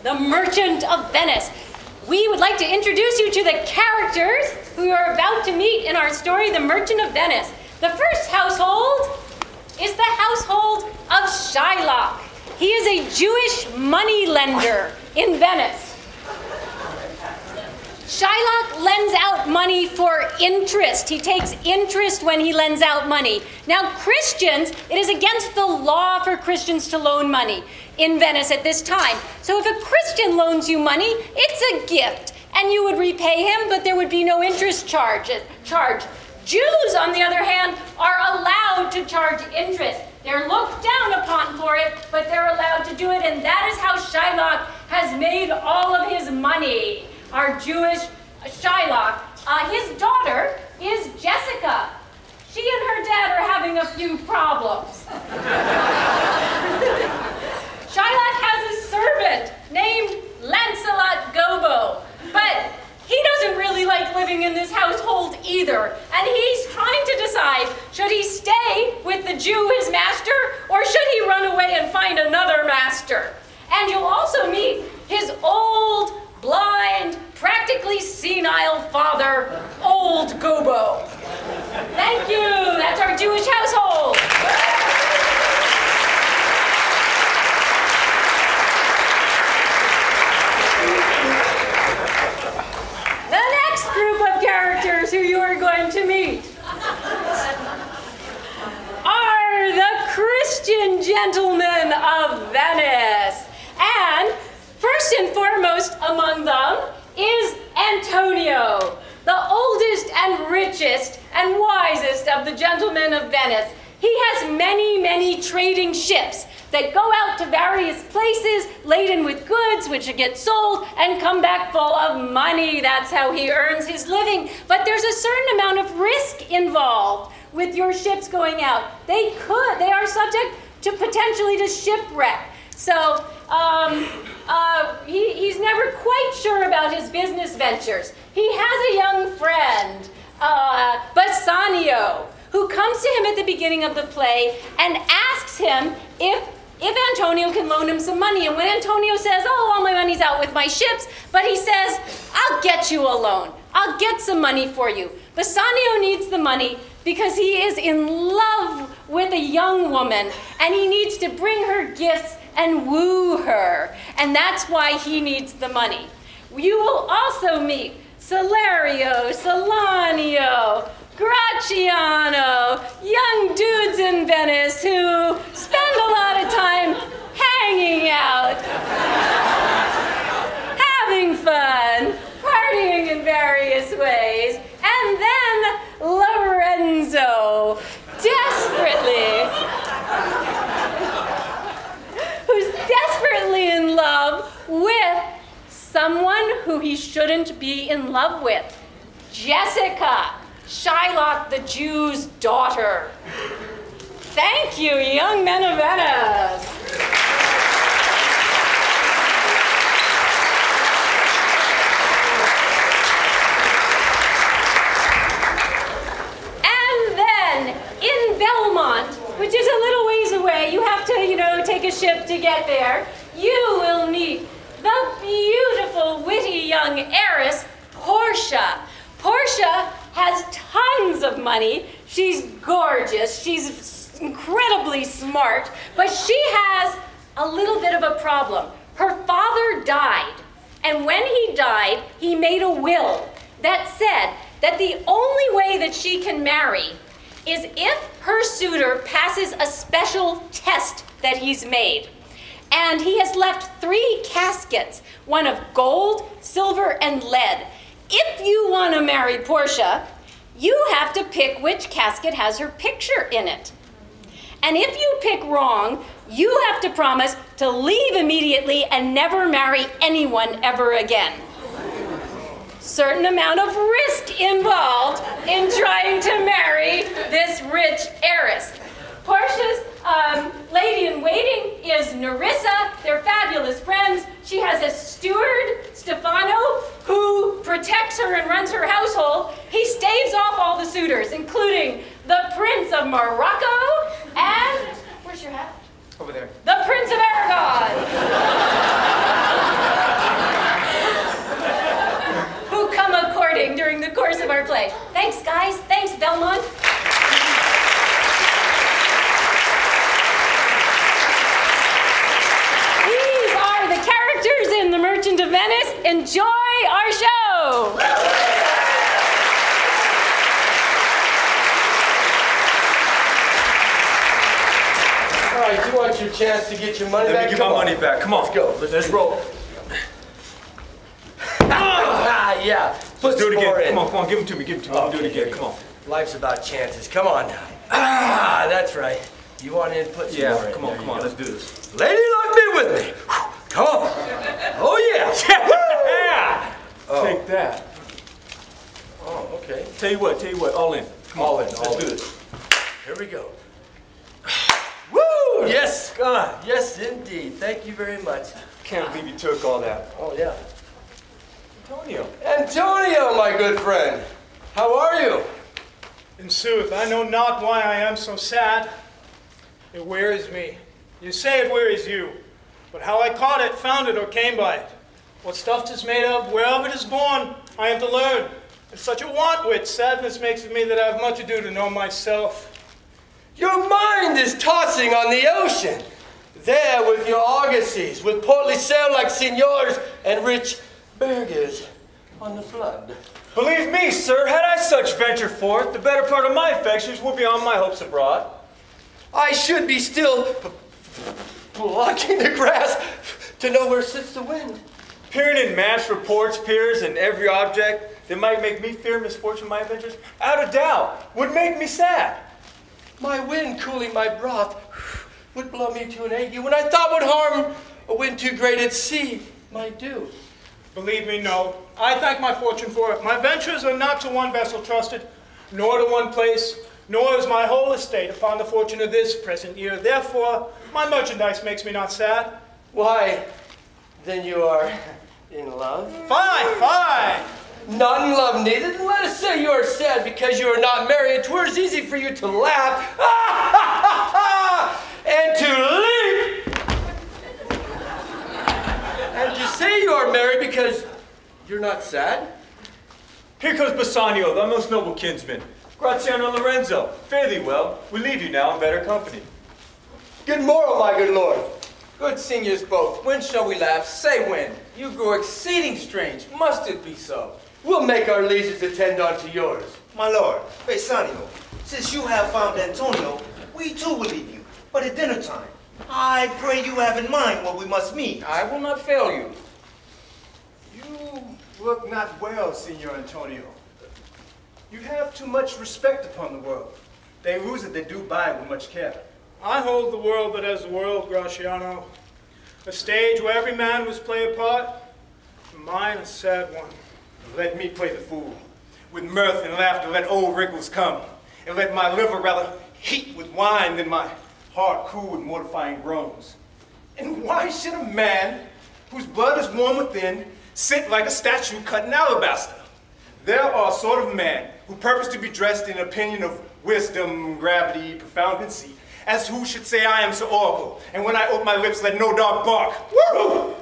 the Merchant of Venice. We would like to introduce you to the characters who you are about to meet in our story, The Merchant of Venice. The first household is the household of Shylock. He is a Jewish moneylender in Venice. Shylock lends out money for interest. He takes interest when he lends out money. Now, Christians, it is against the law for Christians to loan money in Venice at this time. So if a Christian loans you money, it's a gift, and you would repay him, but there would be no interest charge. Jews, on the other hand, are allowed to charge interest. They're looked down upon for it, but they're allowed to do it, and that is how Shylock has made all of his money. Our Jewish Shylock. His daughter is Jessica. She and her dad are having a few problems. Shylock has a servant named Lancelot but he doesn't really like living in this household either, and he's trying to decide, should he stay with the Jew, his master, or should he run away and find another master? And you'll also meet his old, blind, practically senile father, Old Gobo. Thank you. That's our Jewish household. The next group of characters who you are going to meet are the Christian gentlemen of Venice. And first and foremost among them is Antonio, the oldest and richest and wisest of the gentlemen of Venice. He has many, many trading ships that go out to various places laden with goods which get sold and come back full of money. That's how he earns his living. But there's a certain amount of risk involved with your ships going out. They are subject to potentially to shipwreck. So he's never quite sure about his business ventures. He has a young friend, Bassanio, who comes to him at the beginning of the play and asks him if Antonio can loan him some money. And when Antonio says, oh, all my money's out with my ships, but he says, I'll get you a loan. I'll get some money for you. Bassanio needs the money because he is in love with a young woman, and he needs to bring her gifts and woo her, and that's why he needs the money. You will also meet Salario, Solanio, Graciano, young dudes in Venice who spend a lot of time hanging out, having fun, partying in various ways, and then Lorenzo, who's desperately in love with someone who he shouldn't be in love with, Jessica, Shylock the Jew's daughter. Thank you, young men of Venice. And then in Belmont, which is a little ways away, you have to, take a ship to get there, you will meet the beautiful, witty young heiress, Portia. Portia has tons of money. She's gorgeous. She's incredibly smart. But she has a little bit of a problem. Her father died. And when he died, he made a will that said that the only way that she can marry is if her suitor passes a special test that he's made. And he has left 3 caskets, one of gold, silver, and lead. If you want to marry Portia, you have to pick which casket has her picture in it. And if you pick wrong, you have to promise to leave immediately and never marry anyone ever again. Certain amount of risk involved in trying to marry this rich heiress. Portia's lady-in-waiting is Nerissa. They're fabulous friends. She has a steward, Stefano, who protects her and runs her household. He staves off all the suitors, including the Prince of Morocco and, where's your hat? Over there. The Prince of Aragon. way. Thanks, guys. Thanks, Belmont. These are the characters in The Merchant of Venice. Enjoy our show. All right, you want your chance to get your money back? Let me get my money back. Come on. Let's go. Let's roll. Yeah. Let's do it again. Come on, give them to me. Give them to me. Do it again. Come on. Life's about chances. Come on now. That's right. You want in? Put some more in. Come on. Let's do this. Lady Luck, be with me. Come on. Oh yeah. Yeah. Take that. Oh, okay. Tell you what. All in. Come on. All in. Let's do this. Here we go. Woo! Yes, God. Yes, indeed. Thank you very much. Can't believe you took all that. Oh yeah. Antonio, my good friend. How are you? In sooth, I know not why I am so sad. It wearies me. You say it wearies you. But how I caught it, found it, or came by it. What stuff 'tis made of, whereof it is born, I am to learn. It's such a want which sadness makes of me that I have much ado to know myself. Your mind is tossing on the ocean. There with your argosies, with portly sail like signors and rich burghers on the flood. believe me, sir, had I such venture forth, the better part of my affections would be on my hopes abroad. I should be still plucking the grass to know where sits the wind. Peering in mass reports, peers, and every object that might make me fear misfortune my adventures, out of doubt, would make me sad. My wind cooling my broth would blow me to an ague when I thought what harm a wind too great at sea might do. Believe me, no. I thank my fortune for it. My ventures are not to one vessel trusted, nor to one place, nor is my whole estate upon the fortune of this present year. Therefore, my merchandise makes me not sad. Why, then you are in love? Fine. Not in love neither. Then let us say you are sad because you are not married. 'Twere easy for you to laugh and to leap and to say you are married because you're not sad. Here comes Bassanio, thy most noble kinsman. Graziano Lorenzo, fare thee well. We leave you now in better company. Good morrow, my good lord. Good seniors both. When shall we laugh? Say when. You grow exceeding strange. Must it be so? We'll make our leisures attend unto yours. My lord, Bassanio, since you have found Antonio, we too will leave you, but at dinner time. I pray you have in mind what we must meet. I will not fail you. You look not well, Signor Antonio. You have too much respect upon the world. They lose it, they do buy with much care. I hold the world but as the world, Graziano. A stage where every man must play a part, and mine a sad one. Let me play the fool. With mirth and laughter let old wrinkles come, and let my liver rather heat with wine than my heart cool with mortifying groans. And why should a man whose blood is warm within sit like a statue cut in alabaster? There are a sort of man who purpose to be dressed in opinion of wisdom, gravity, profound conceit, as who should say I am Sir Oracle, and when I open my lips let no dog bark. Woo! Oh,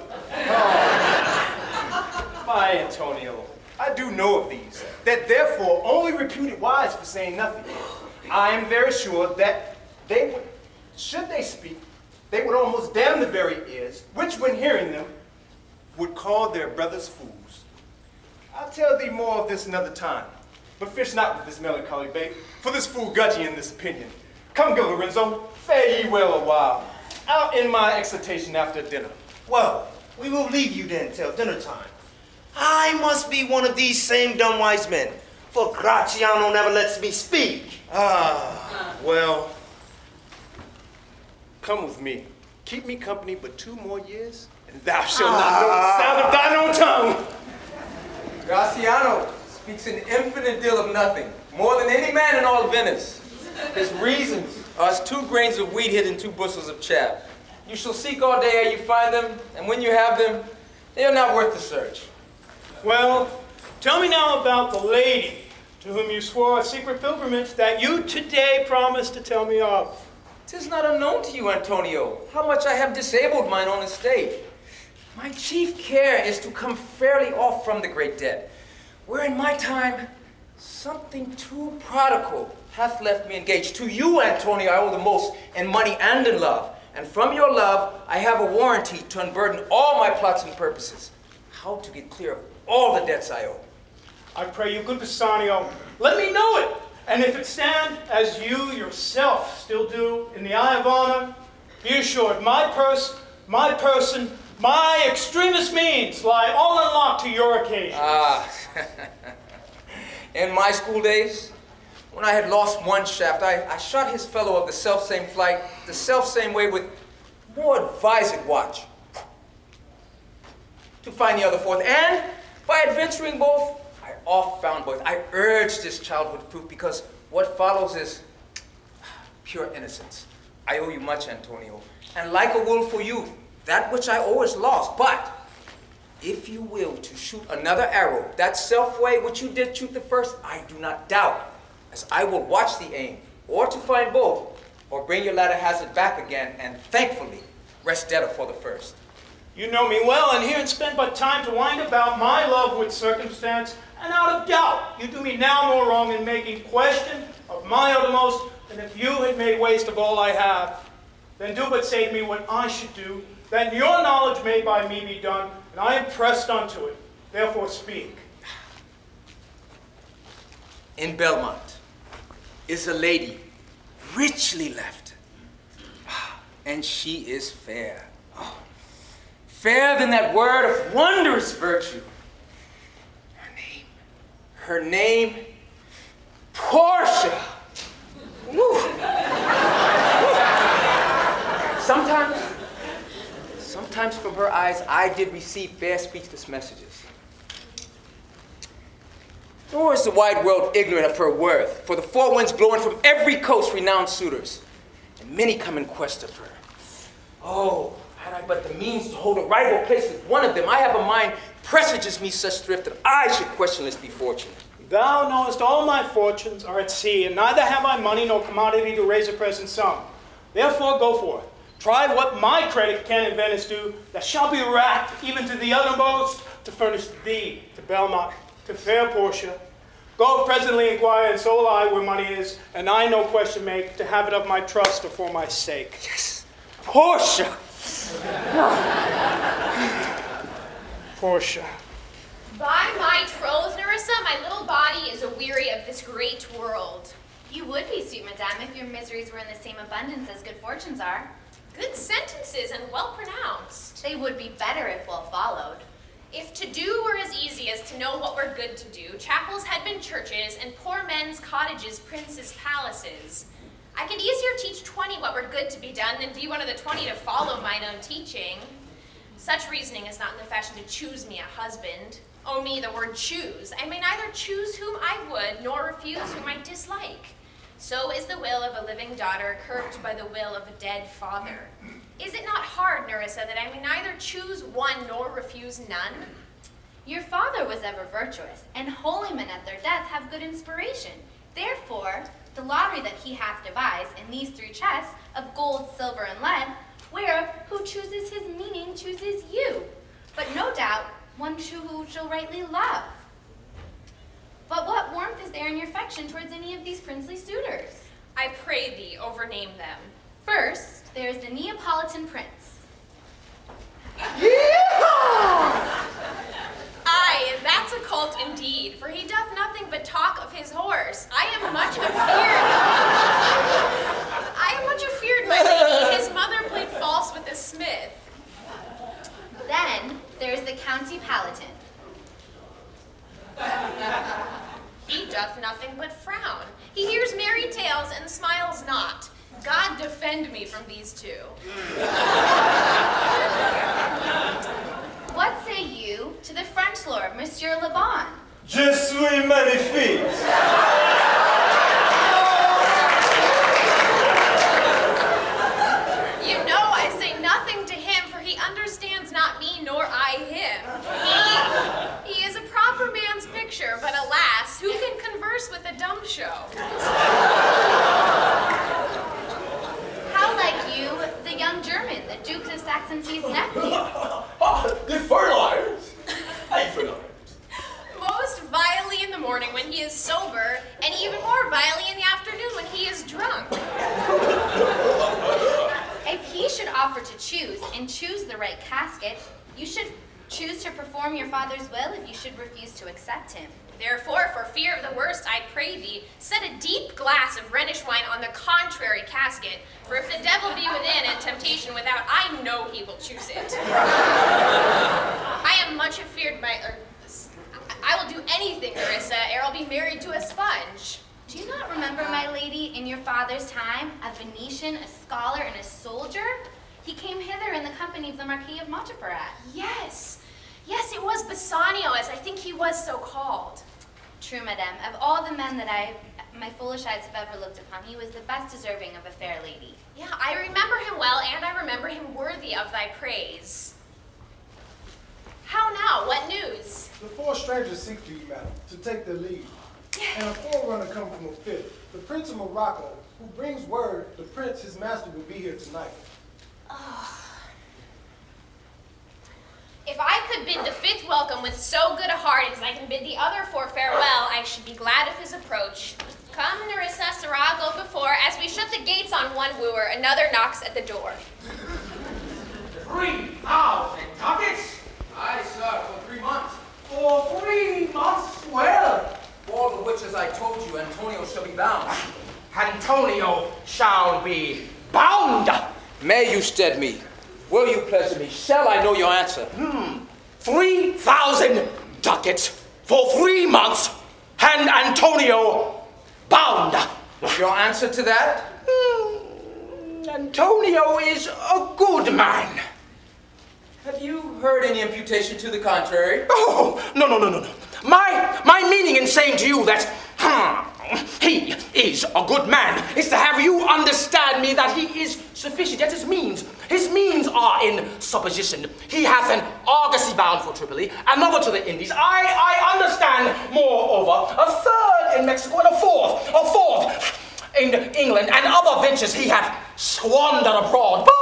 my Antonio, I do know of these, that therefore only reputed wise for saying nothing. I am very sure that they would, should they speak, they would almost damn the very ears, which when hearing them, would call their brothers fools. I'll tell thee more of this another time, but fish not with this melancholy bait, for this fool gudgy in this opinion. Come, go, Lorenzo, fare ye well a while. I'll end my exhortation after dinner. Well, we will leave you then till dinner time. I must be one of these same dumb wise men, for Graziano never lets me speak. Well, come with me. Keep me company but 2 more years, and thou shalt not know the sound of thine own tongue. Graziano speaks an infinite deal of nothing, more than any man in all Venice. His reasons are as 2 grains of wheat hid in 2 bushels of chaff. You shall seek all day ere you find them, and when you have them, they are not worth the search. Well, tell me now about the lady to whom you swore a secret pilgrimage that you today promised to tell me of. 'Tis not unknown to you, Antonio, how much I have disabled mine own estate. My chief care is to come fairly off from the great debt, where in my time Something too prodigal hath left me engaged. To you, Antonio, I owe the most in money and in love. And from your love, I have a warranty to unburden all my plots and purposes. How to get clear of all the debts I owe. I pray you, good Bassanio, let me know it. And if it stand as you yourself still do in the eye of honor, be assured my purse, my person, my extremest means lie all unlocked to your occasion. Ah, in my school days, when I had lost one shaft, I shot his fellow of the self-same flight, the self-same way with more advised watch, to find the other fourth. And by adventuring both, I oft found both. I urged this childhood proof because what follows is pure innocence. I owe you much, Antonio, and like a willful youth, that which I owe is lost. But if you will to shoot another arrow, that self-way which you did shoot the first, I do not doubt, as I will watch the aim, or to find both, or bring your latter hazard back again, and thankfully rest debtor for the first. You know me well, and here spend but time to wind about my love with circumstance, and out of doubt you do me now more wrong in making question of my uttermost than if you had made waste of all I have. Then do but say to me what I should do, that your knowledge may by me be done, and I am pressed unto it. Therefore speak. In Belmont is a lady richly left, and she is fair. Oh, fairer than that word of wondrous virtue. Her name, Portia. Woo. Sometimes from her eyes I did receive fair speechless messages. Nor is the wide world ignorant of her worth, for the four winds blowing from every coast renowned suitors, and many come in quest of her. Oh, had I but the means to hold a rival place with one of them, I have a mind presages me such thrift that I should questionless be fortunate. Thou knowest all my fortunes are at sea, and neither have I money nor commodity to raise a present sum. Therefore go forth. Try what my credit can in Venice do, that shall be racked even to the uttermost, to furnish thee, to Belmont, to fair Portia. Go presently inquire, and so will I where money is, and I no question make, to have it of my trust or for my sake. Yes, Portia! Portia. By my troth, Nerissa, my little body is aweary of this great world. You would be, sweet madame, if your miseries were in the same abundance as good fortunes are. Good sentences and well pronounced. They would be better if well followed. If to do were as easy as to know what were good to do, chapels had been churches, and poor men's cottages princes' palaces. I could easier teach 20 what were good to be done than be one of the 20 to follow mine own teaching. Such reasoning is not in the fashion to choose me a husband. Oh me, the word choose. I may neither choose whom I would, nor refuse whom I dislike. So is the will of a living daughter curbed by the will of a dead father. Is it not hard, Nerissa, that I may neither choose one nor refuse none? Your father was ever virtuous, and holy men at their death have good inspiration. Therefore, the lottery that he hath devised in these 3 chests of gold, silver, and lead, whereof who chooses his meaning chooses you. But no doubt, one who shall rightly love. But what warmth is there in your affection towards any of these princely suitors? I pray thee, overname them. First, there is the Neapolitan prince. Aye, that's a cult indeed, for he doth nothing but talk of his horse. I am much afeared, my lady. His mother played false with a smith. Then, there is the County Palatine. He doth nothing but frown. He hears merry tales and smiles not. God defend me from these 2. What say you to the French lord, Monsieur Le Bon? Je suis magnifique. You know I say nothing to him, for he understands not me nor I him. He is a proper man's picture, but alas, who can converse with a dumb show? How like you, the young German, the Duke of Saxony's nephew? The fertilizers. I fertilized. Most vilely in the morning when he he is sober, and even more vilely in the afternoon when he is drunk. If he should offer to choose, and choose the right casket, you should choose to perform your father's will if you should refuse to accept him. Therefore, for fear of the worst, I pray thee, set a deep glass of Rhenish wine on the contrary casket, for if the devil be within and temptation without, I know he will choose it. I am much afeard I will do anything, Nerissa, ere I'll be married to a sponge. Do you not remember, my lady, in your father's time, a Venetian, a scholar, and a soldier? He came hither in the company of the Marquis of Montferrat. Yes, yes, it was Bassanio, as I think he was so called. True, madame. Of all the men that my foolish eyes have ever looked upon, he was the best deserving of a fair lady. Yeah, I remember him well, and I remember him worthy of thy praise. How now? What news? The four strangers seek you, madam, to take their leave. And a forerunner come from a fifth, the Prince of Morocco, who brings word the prince, his master, will be here tonight. If I could bid the fifth welcome with so good a heart as I can bid the other four farewell, I should be glad of his approach. Come, Nerissa, Sirrah, go before. As we shut the gates on one wooer, another knocks at the door. 3,000 ducats? Aye, sir, for 3 months. For 3 months? Well, For the which, as I told you, Antonio shall be bound. Antonio shall be bound. May you stead me? Will you pleasure me? Shall I know your answer? 3,000 ducats for 3 months, and Antonio bound. Your answer to that? Antonio is a good man. Have you heard any imputation to the contrary? Oh, no. My meaning in saying to you that he is a good man is to have you understand me that he is sufficient. Yet his means are in supposition. He hath an argosy bound for Tripoli, another to the Indies. I understand, moreover, a third in Mexico and a fourth in England, and other ventures he hath squandered abroad. But.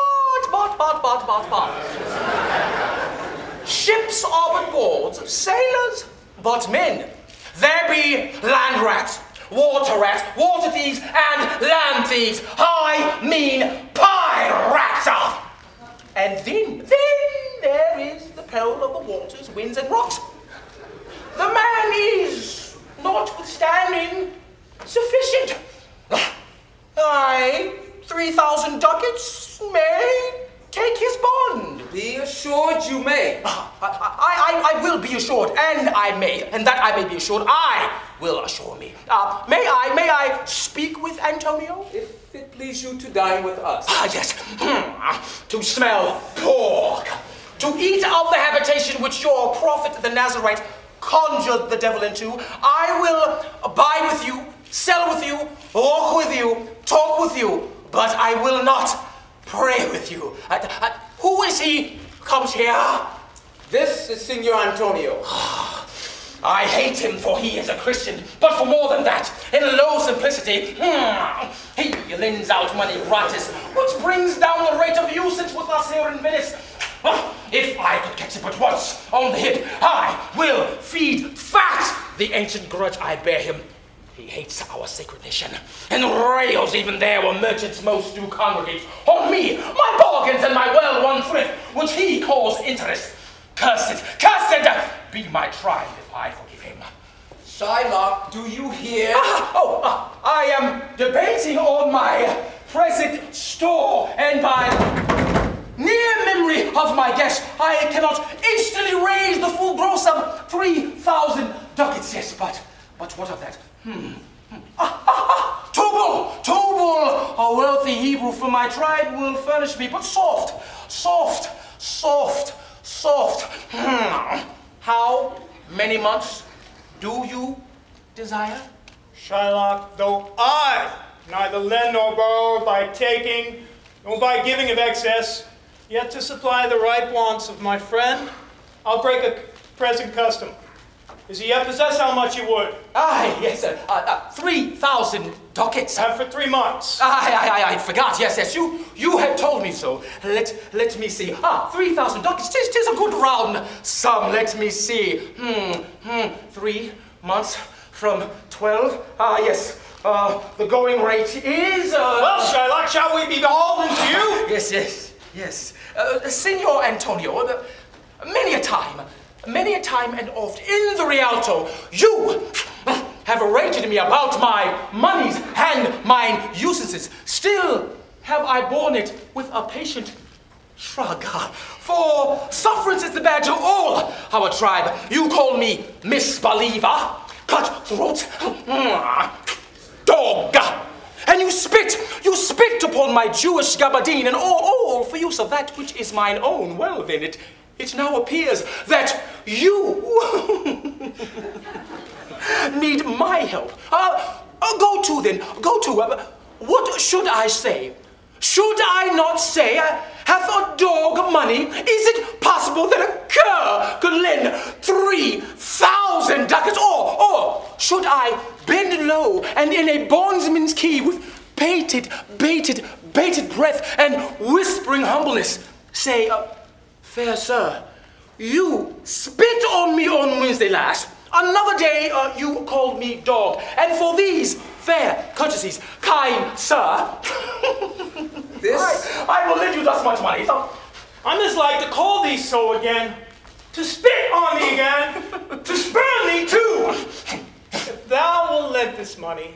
Ships are but boards, sailors but men. There be land rats, water thieves, and land thieves. I mean pirates. And then there is the peril of the waters, winds, and rocks. The man is, notwithstanding, sufficient. 3,000 ducats may take his bond. Be assured you may. I will be assured, and I may, and that I may be assured, I will assure me. May I speak with Antonio? If it please you to dine with us. Yes. To smell pork. To eat of the habitation which your prophet the Nazarite conjured the devil into. I will buy with you, sell with you, walk with you, talk with you, but I will not pray with you. Who is he comes here? This is Signor Antonio. I hate him, for he is a Christian, but for more than that, in low simplicity, he lends out money gratis, which brings down the rate of usage with us here in Venice. If I could catch him but once on the hip, I will feed fat the ancient grudge I bear him. He hates our sacred nation, and rails even there where merchants most do congregate. On me, my bargains, and my well-won thrift, which he calls interest. Cursed be my tribe if I forgive him. Shylock, do you hear? I am debating on my present store, and by near memory of my guest, I cannot instantly raise the full gross of 3,000 ducats. Yes, but what of that? Tubal, a wealthy Hebrew from my tribe will furnish me, but soft. How many months do you desire? Shylock, though I neither lend nor borrow by taking, nor by giving of excess, yet to supply the ripe wants of my friend, I'll break a present custom. Is he yet possessed how much you would? Yes, sir. 3,000 ducats. For 3 months. I forgot. Yes. You had told me so. Let me see. 3,000 ducats. Tis a good round sum. Let me see. 3 months from 12? Yes. The going rate is... Well, Shylock, shall we be beholden to you? Yes. Signor Antonio, many a time and oft in the Rialto, you have rated me about my monies and mine usances. Still have I borne it with a patient shrug. For sufferance is the badge of all our tribe. You call me misbeliever, cutthroat, dog. And you spit upon my Jewish gabardine, and all for use of that which is mine own. Well then, it now appears that you need my help. Go to. What should I say? Should I not say, hath a dog money? Is it possible that a cur could lend 3,000 ducats? Or should I bend low and in a bondsman's key with bated breath and whispering humbleness say, fair sir, you spit on me on Wednesday last. Another day you called me dog. And for these fair courtesies, kind sir, I will lend you thus much money. So, I must like to call thee so again, to spit on thee again, to spurn thee too. If thou wilt lend this money,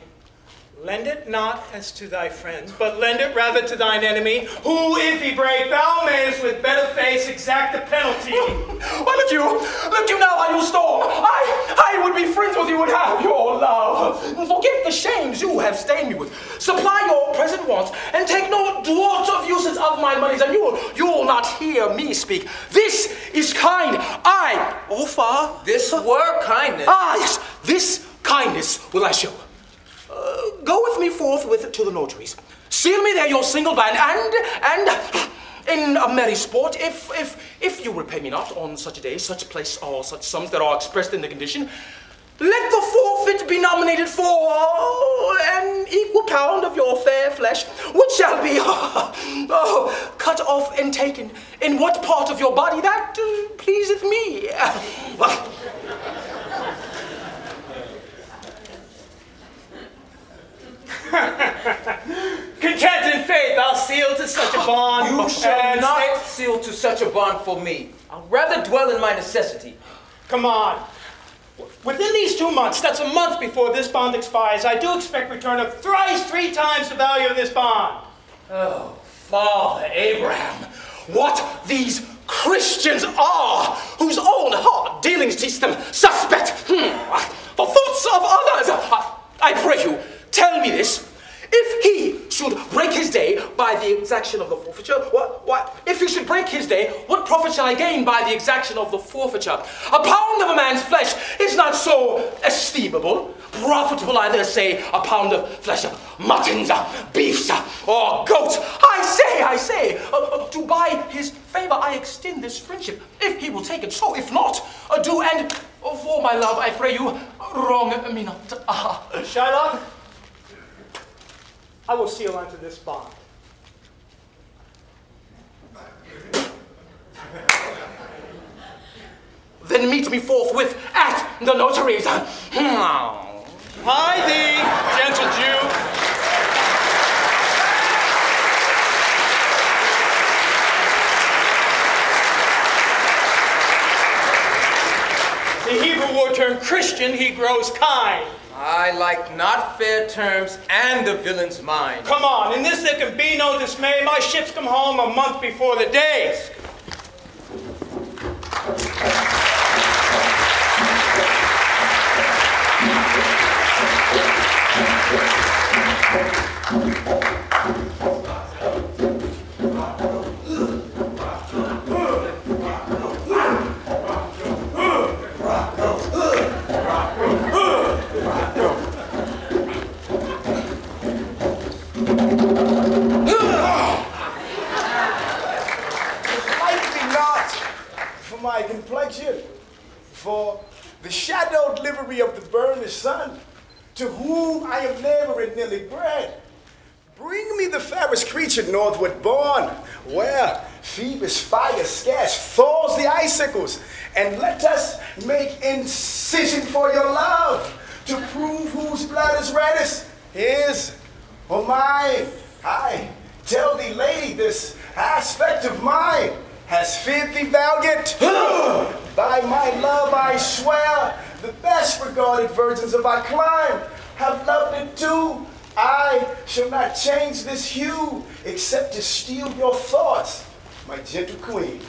lend it not as to thy friends, but lend it rather to thine enemy, who, if he break, thou mayest with better face exact the penalty. Why look you now how you storm. I would be friends with you and have your love. Forget the shames you have stained me with. Supply your present wants, and take no draught of usage of my monies, and you will not hear me speak. This is kind. I offer. This were kindness. Yes, this kindness will I show. Go with me forthwith to the notaries. Seal me there your single band, and in a merry sport, if you repay me not on such a day, such place, or such sums that are expressed in the condition, let the forfeit be nominated for an equal pound of your fair flesh, which shall be cut off and taken in what part of your body that pleaseth me. Content and faith, I'll seal to such a bond. You shall not seal to such a bond for me. I'll rather dwell in my necessity. Come on. Within these 2 months, that's a month before this bond expires, I do expect return of three times the value of this bond. Oh, Father Abraham, what these Christians are, whose own hard dealings teach them suspect the thoughts of others. I pray you, tell me this. If he should break his day by the exaction of the forfeiture, if he should break his day, what profit shall I gain by the exaction of the forfeiture? A pound of a man's flesh is not so estimable. Profitable, I dare say, a pound of flesh of muttons, beefs, or goats. I say, to buy his favor, I extend this friendship, if he will take it. So, if not, do, and for my love, I pray you, wrong me not. Shylock, I will seal unto this bond. Then meet me forthwith at the notary's. Hie thee, gentle Jew. The Hebrew word term Christian, he grows kind. I like not fair terms and the villain's mind. Come on, in this there can be no dismay. My ships come home a month before the day. My complexion, for the shadowed livery of the burnished sun, to whom I am never and nearly bred. Bring me the fairest creature northward born, where Phoebus' fire scarce thaws the icicles, and let us make incision for your love, to prove whose blood is reddest, his or mine. I tell thee, lady, this aspect of mine has feared thee valiant. By my love I swear, the best regarded virgins of our clime have loved it too. I shall not change this hue, except to steal your thoughts, my gentle queen.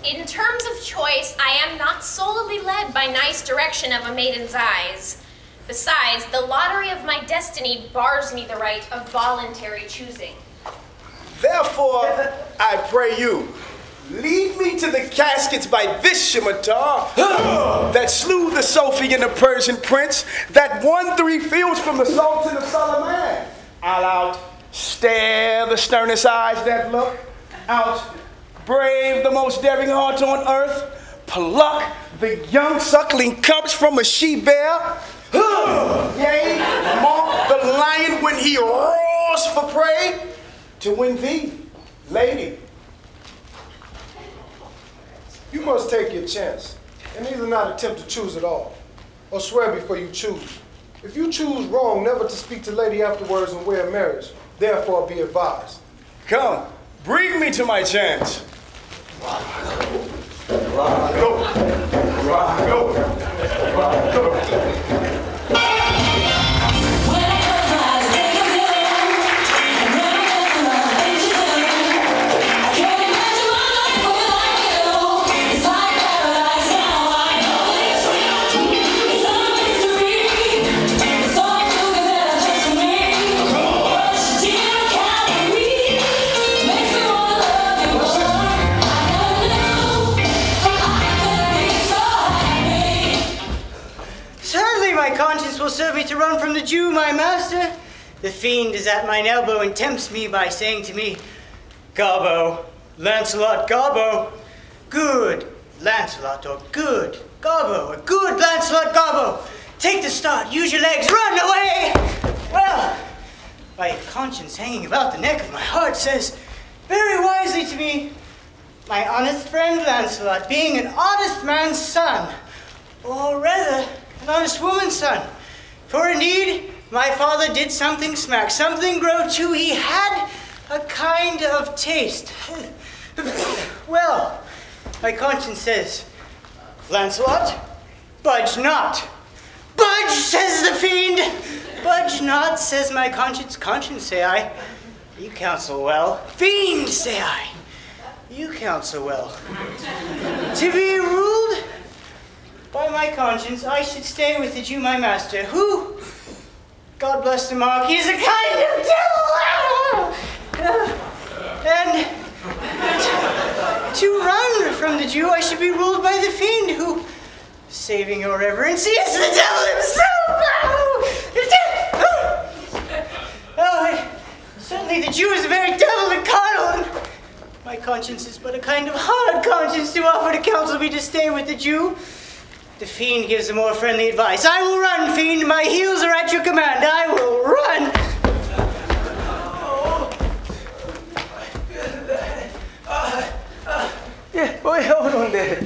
In terms of choice, I am not solely led by nice direction of a maiden's eyes. Besides, the lottery of my destiny bars me the right of voluntary choosing. Therefore, I pray you, lead me to the caskets by this scimitar that slew the Sophie and the Persian prince, that won 3 fields from the Sultan of Suleiman. I'll out stare the sternest eyes that look, out brave the most daring heart on earth, pluck the young suckling cubs from a she-bear, yea, mark the lion when he roars for prey, to win thee, lady. You must take your chance, and either not attempt to choose at all, or swear before you choose. If you choose wrong, never to speak to lady afterwards and wear marriage, therefore be advised. Come, bring me to my chance. Morocco, Morocco, Morocco. Will serve me to run from the Jew, my master. The fiend is at mine elbow and tempts me by saying to me, Garbo, Lancelot, Garbo, good Lancelot, or good Garbo, or good Lancelot, Garbo. Take the start, use your legs, run away. Well, my conscience hanging about the neck of my heart says very wisely to me, my honest friend Lancelot, being an honest man's son, or rather, an honest woman's son. For indeed, my father did something smack, something grow too. He had a kind of taste. Well, my conscience says, Lancelot, budge not. Budge, says the fiend. Budge not, says my conscience. Conscience, say I. You counsel well. Fiend, say I. You counsel well. To be ruled by my conscience, I should stay with the Jew, my master, who, God bless the mark, he is a kind of devil! And to run from the Jew, I should be ruled by the fiend, who, saving your reverence, he is the devil himself! Certainly the Jew is a very devil and carnal, and my conscience is but a kind of hard conscience to offer to counsel me to stay with the Jew. The fiend gives a more friendly advice. I will run, fiend. My heels are at your command. I will run. Yeah, boy, hold on there.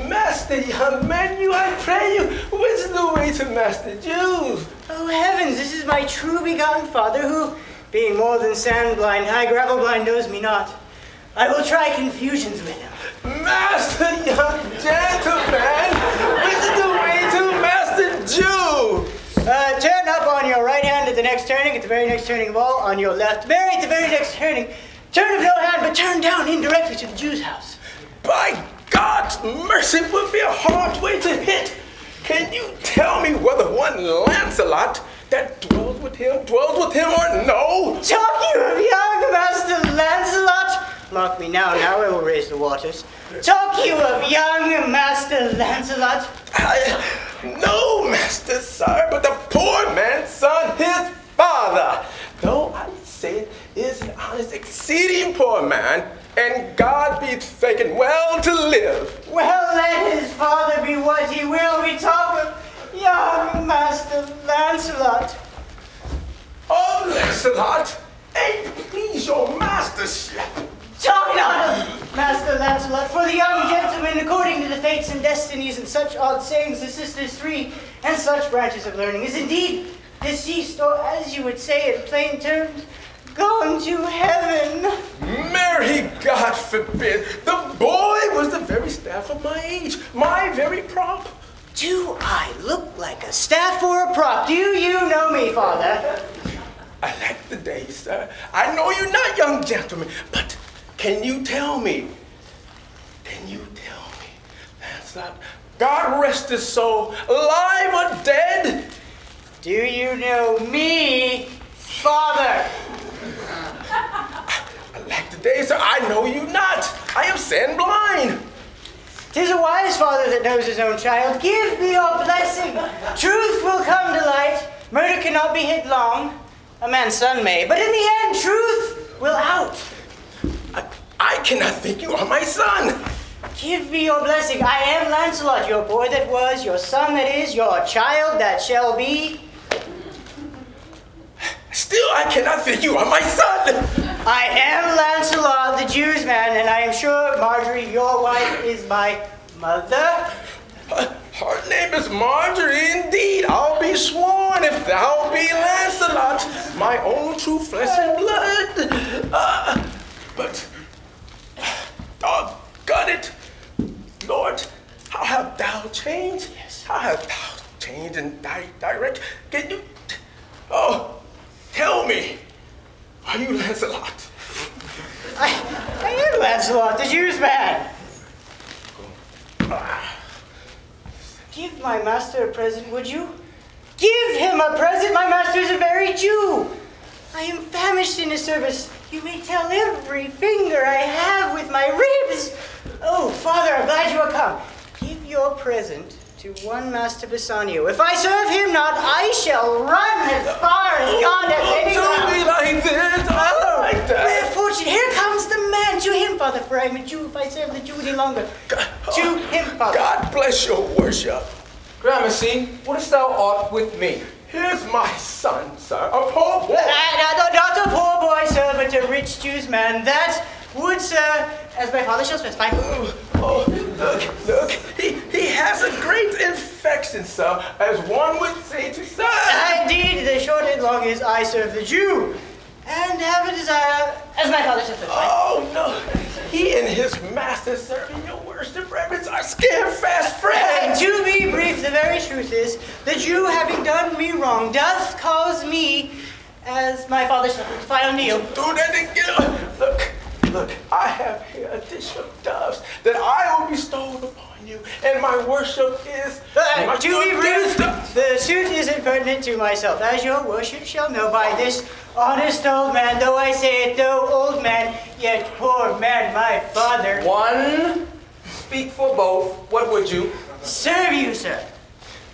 Master, young man, I pray you, which is the way to Master Jews? Oh, heavens, this is my true begotten father, who, being more than sand blind, high gravel blind, knows me not. I will try confusions with him. Master, young gentleman, which is the way to Master Jew? Turn up on your right hand at the next turning, at the very next turning of all, on your left. Mary, at the very next turning. Turn of no hand, but turn down indirectly to the Jew's house. By God's mercy, it would be a hard way to hit. Can you tell me whether one Lancelot that dwelled with him or no? Talk you of young Master Lancelot? Mark me now, I will raise the waters. Talk you of young Master Lancelot? No, Master, sir, but the poor man's son, his father. Though I say it is an honest, exceeding poor man, and God be thinking well to live. Well, let his father be what he will. We talk of young Master Lancelot. Oh, Lancelot, ain't please your mastership. Talk not of Master Lancelot, for the young gentleman, according to the fates and destinies and such odd sayings, the sisters three, and such branches of learning, is indeed deceased, or as you would say in plain terms, gone to heaven. Mary, God forbid. The boy was the very staff of my age, my very prop. Do I look like a staff or a prop? Do you know me, Father? I lack the day, sir. I know you're not young gentlemen, but can you tell me, Lancelot, God rest his soul, alive or dead? Do you know me, Father? I lack the day, sir. I know you not. I am sand blind. 'Tis a wise father that knows his own child. Give me your blessing. Truth will come to light. Murder cannot be hid long. A man's son may, but in the end, truth will out. I cannot think you are my son. Give me your blessing. I am Lancelot, your boy that was, your son that is, your child that shall be. Still, I cannot think you are my son. I am Lancelot, the Jew's man, and I am sure Marjorie, your wife, is my mother. Her name is Marjorie, indeed. I'll be sworn if thou be Lancelot, my own true flesh and blood. But, doggone it, Lord, how have thou changed? Yes, how have thou changed in thy direct? Can you, tell me, are you Lancelot? I am Lancelot, the Jew's man. Give my master a present, would you? Give him a present, my master is a very Jew. I am famished in his service. You may tell every finger I have with my ribs. Oh, Father, I'm glad you are come. Give your present to one Master Bassanio. If I serve him not, I shall run as far as God has any ground. Don't be like this. Like that. Where fortune, here comes the man. To him, Father, for I am a Jew if I serve the Jew any longer. To him, Father. God bless your worship. Gramercy, wouldst thou aught with me? Here's my son, sir, a poor boy. Not a poor boy, sir, but a rich Jew's man. That would, sir, as my father shall specify. Look, he has a great infection, sir, as one would say to sir. Indeed, the short and long is I serve the Jew, and have a desire, as my father shall specify. Oh, no. He and his master serving your worship reverence are scared-fast friends. To be brief, the very truth is, the Jew, having done me wrong, doth cause me, as my father shall specify, unto you. Do that again. Look, I have here a dish of doves that I will bestow upon you, and my worship is... to be brief, the suit is impertinent to myself, as your worship shall know by this honest old man, though I say it, though old man, yet poor man, my father. One, speak for both. What would you? Serve you, sir.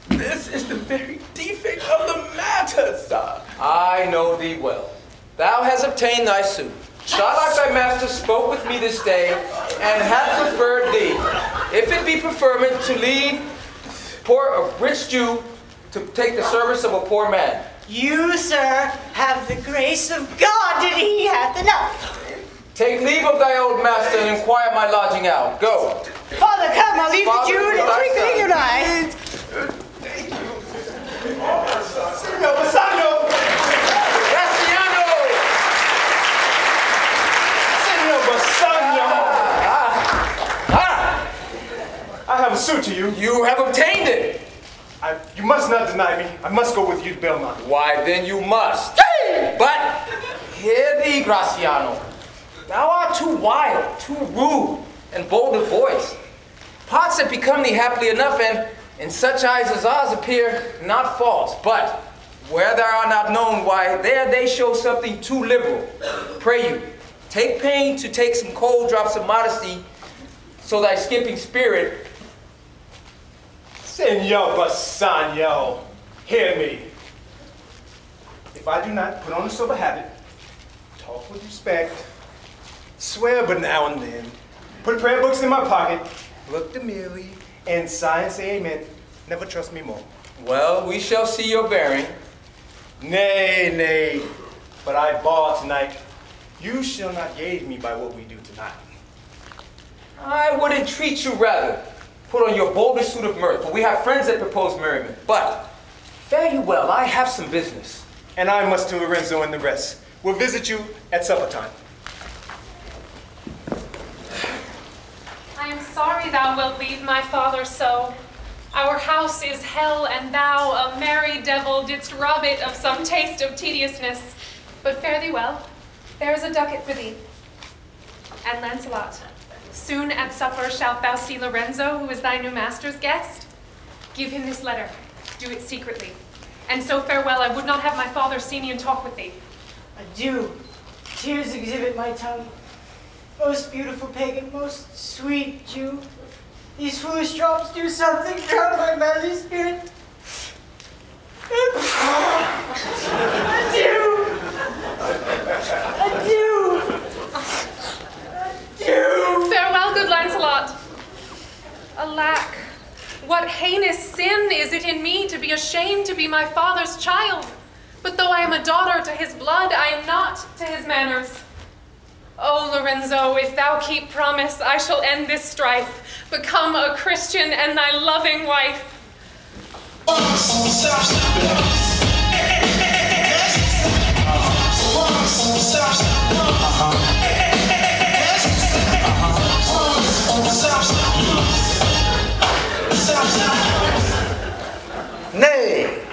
This is the very defect of the matter, sir. I know thee well. Thou hast obtained thy suit. Shylock thy master spoke with me this day, and hath preferred thee. If it be preferment to leave a rich Jew to take the service of a poor man. You, sir, have the grace of God, and he hath enough. Take leave of thy old master and inquire my lodging out. Go. Father, come, I'll leave Father, the Jew in a twinkling of an eye. Thank you. Bassanio! I have a suit to you. You have obtained it. You must not deny me. I must go with you to Belmont. Why, then you must. But hear thee, Graciano. Thou art too wild, too rude, and bold of voice. Parts that become thee happily enough, and in such eyes as ours appear not false. But where thou art not known, why, there they show something too liberal. Pray you, take pain to take some cold drops of modesty, so thy skipping spirit... Senor Bassanio, hear me. If I do not put on a sober habit, talk with respect, swear but now and then, put prayer books in my pocket, look demurely, and sigh and say amen, never trust me more. Well, we shall see your bearing. Nay, but I bar tonight. You shall not gauge me by what we do tonight. I would entreat you rather. Put on your boldest suit of mirth, for we have friends that propose merriment. But, fare you well, I have some business. And I must to Lorenzo and the rest. We'll visit you at supper time. I am sorry thou wilt leave my father so. Our house is hell, and thou, a merry devil, didst rob it of some taste of tediousness. But fare thee well. There is a ducat for thee. And Lancelot, soon at supper shalt thou see Lorenzo, who is thy new master's guest. Give him this letter. Do it secretly. And so farewell. I would not have my father see me and talk with thee. Adieu. Tears exhibit my tongue. Most beautiful pagan, most sweet Jew. These foolish drops do something, drown my manly spirit. Adieu! Adieu! Adieu! Farewell, good Lancelot. Alack, what heinous sin is it in me to be ashamed to be my father's child? But though I am a daughter to his blood, I am not to his manners. Oh, Lorenzo, if thou keep promise, I shall end this strife, become a Christian and thy loving wife. Nay,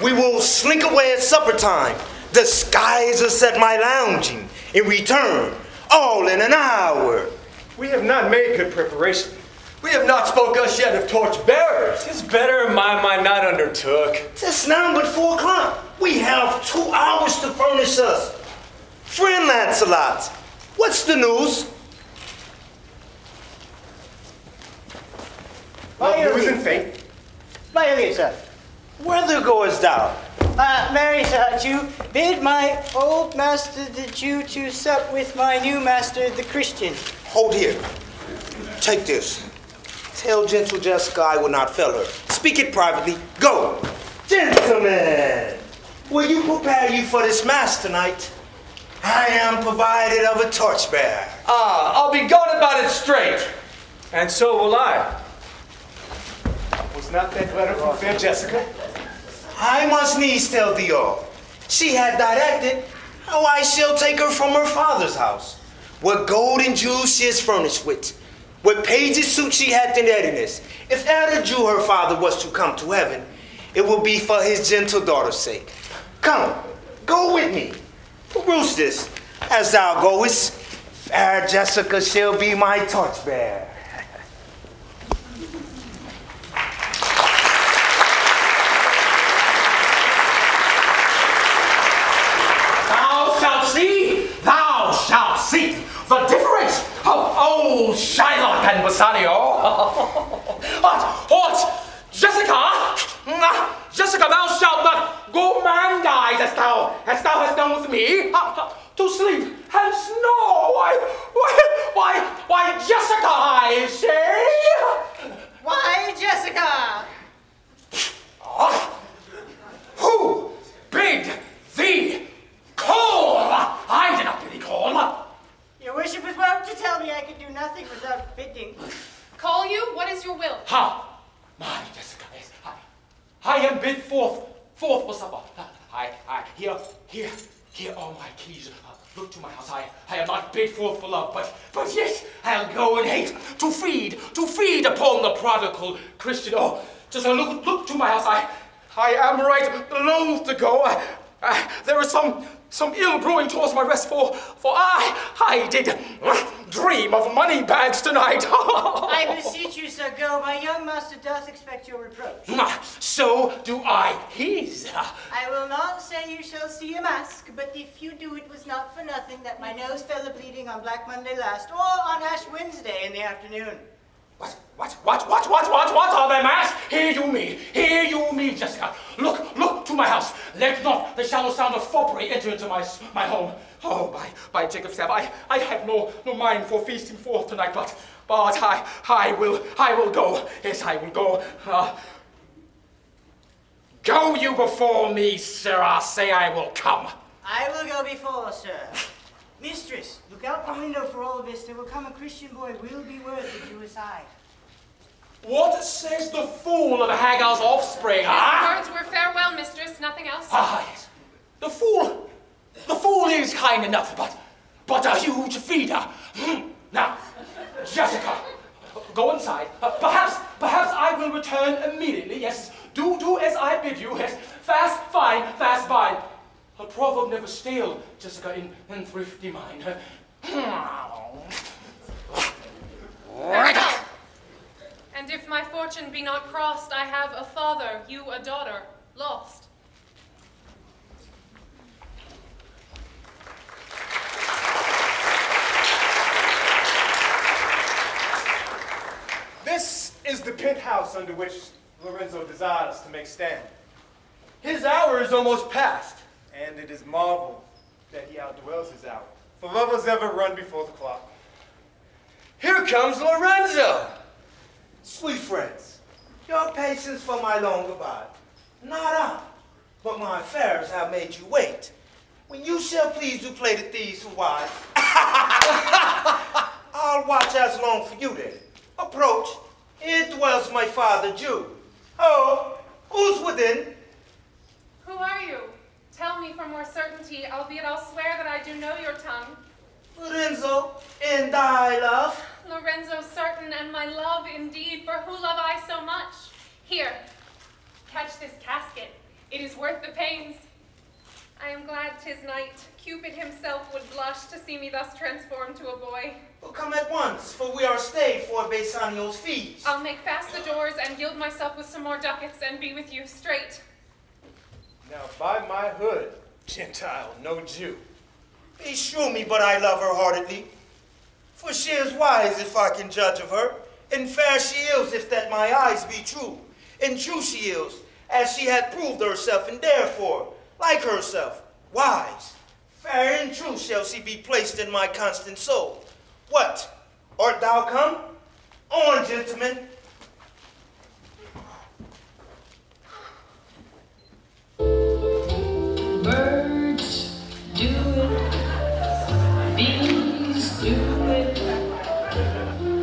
we will slink away at supper time, disguise us at my lounging, in return, all in an hour. We have not made good preparation. We have not spoke us yet of torch bearers. It's better in my mind not undertook. It's now but 4 o'clock. We have 2 hours to furnish us. Friend Lancelot, what's the news? News and fate. My dear sir. Whither goest thou? Marry, sir, to bid my old master the Jew to sup with my new master the Christian. Hold here. Take this. Tell gentle Jessica I will not fail her. Speak it privately. Go. Gentlemen, will you prepare you for this mass tonight? I am provided of a torchbearer. I'll be going about it straight. And so will I. Was not that letter from fair Jessica? I must needs tell thee all. She had directed how I shall take her from her father's house. What gold and jewels she is furnished with. What page's suit she hath in readiness. If ever Jew her father was to come to heaven, it will be for his gentle daughter's sake. Come, go with me. Peruse this. As thou goest, fair Jessica shall be my torchbearer. Thou shalt see the difference of old Shylock and Bassanio. What? Jessica? Jessica, thou shalt not go man-guise as thou hast done with me. To sleep and snore. Why, Jessica, I say. Why, Jessica? Who bid thee call? I did not bid thee call. Your worship is wont to tell me I can do nothing without bidding. Call you? What is your will? My Jessica, yes, I am bid forth for supper. Here are my keys. Look to my house. I am not bid forth for love, but yes, I'll go in hate to feed upon the prodigal Christian. Oh, just look to my house. I am right loath to go. There is some ill brewing towards my rest, for I did dream of money bags tonight. I beseech you, sir, go. My young master doth expect your reproach. So do I his. I will not say you shall see a mask, but if you do, it was not for nothing that my nose fell a-bleeding on Black Monday last, or on Ash Wednesday in the afternoon. What are they, mass? Hear you me, Jessica. Look to my house. Let not the shallow sound of foppery enter into my home. Oh, by Jacob's staff, I have no mind for feasting forth tonight, but I will go. Yes, I will go. Go you before me, sir. I say I will come. I will go before, sir. Mistress, look out the window for all of this. There will come a Christian boy, will be worth the Jewish eye. What says the fool of Hagar's offspring, huh? Words were farewell, mistress, nothing else. Ah, yes. The fool is kind enough, but a huge feeder. Now, Jessica, go inside. Perhaps I will return immediately. Yes, do as I bid you. Yes, fast find, fast bind. A proverb never stale, Jessica, in thrifty mind. And if my fortune be not crossed, I have a father, you a daughter, lost. This is the penthouse under which Lorenzo desires to make stand. His hour is almost past, and it is marvel that he outdwells his hour. For lovers ever run before the clock. Here comes Lorenzo. Sweet friends, your patience for my long goodbye. Not I, but my affairs have made you wait. When you shall please do play the thieves for wise, I'll watch as long for you then. Approach, here dwells my father Jew. Oh, who's within? Who are you? Tell me for more certainty, albeit I'll swear that I do know your tongue. Lorenzo, in thy love. Lorenzo certain, and my love indeed, for who love I so much? Here, catch this casket. It is worth the pains. I am glad 'tis night. Cupid himself would blush to see me thus transformed to a boy. Well, come at once, for we are stayed for Bassanio's feast. I'll make fast the doors and gild myself with some more ducats and be with you straight. Now, by my hood, Gentile, no Jew. Beshrew me, but I love her heartedly. For she is wise, if I can judge of her, and fair she is, if that my eyes be true. And true she is, as she hath proved herself, and therefore, like herself, wise. Fair and true shall she be placed in my constant soul. What? Art thou come? On, gentlemen. Birds do it, bees do it,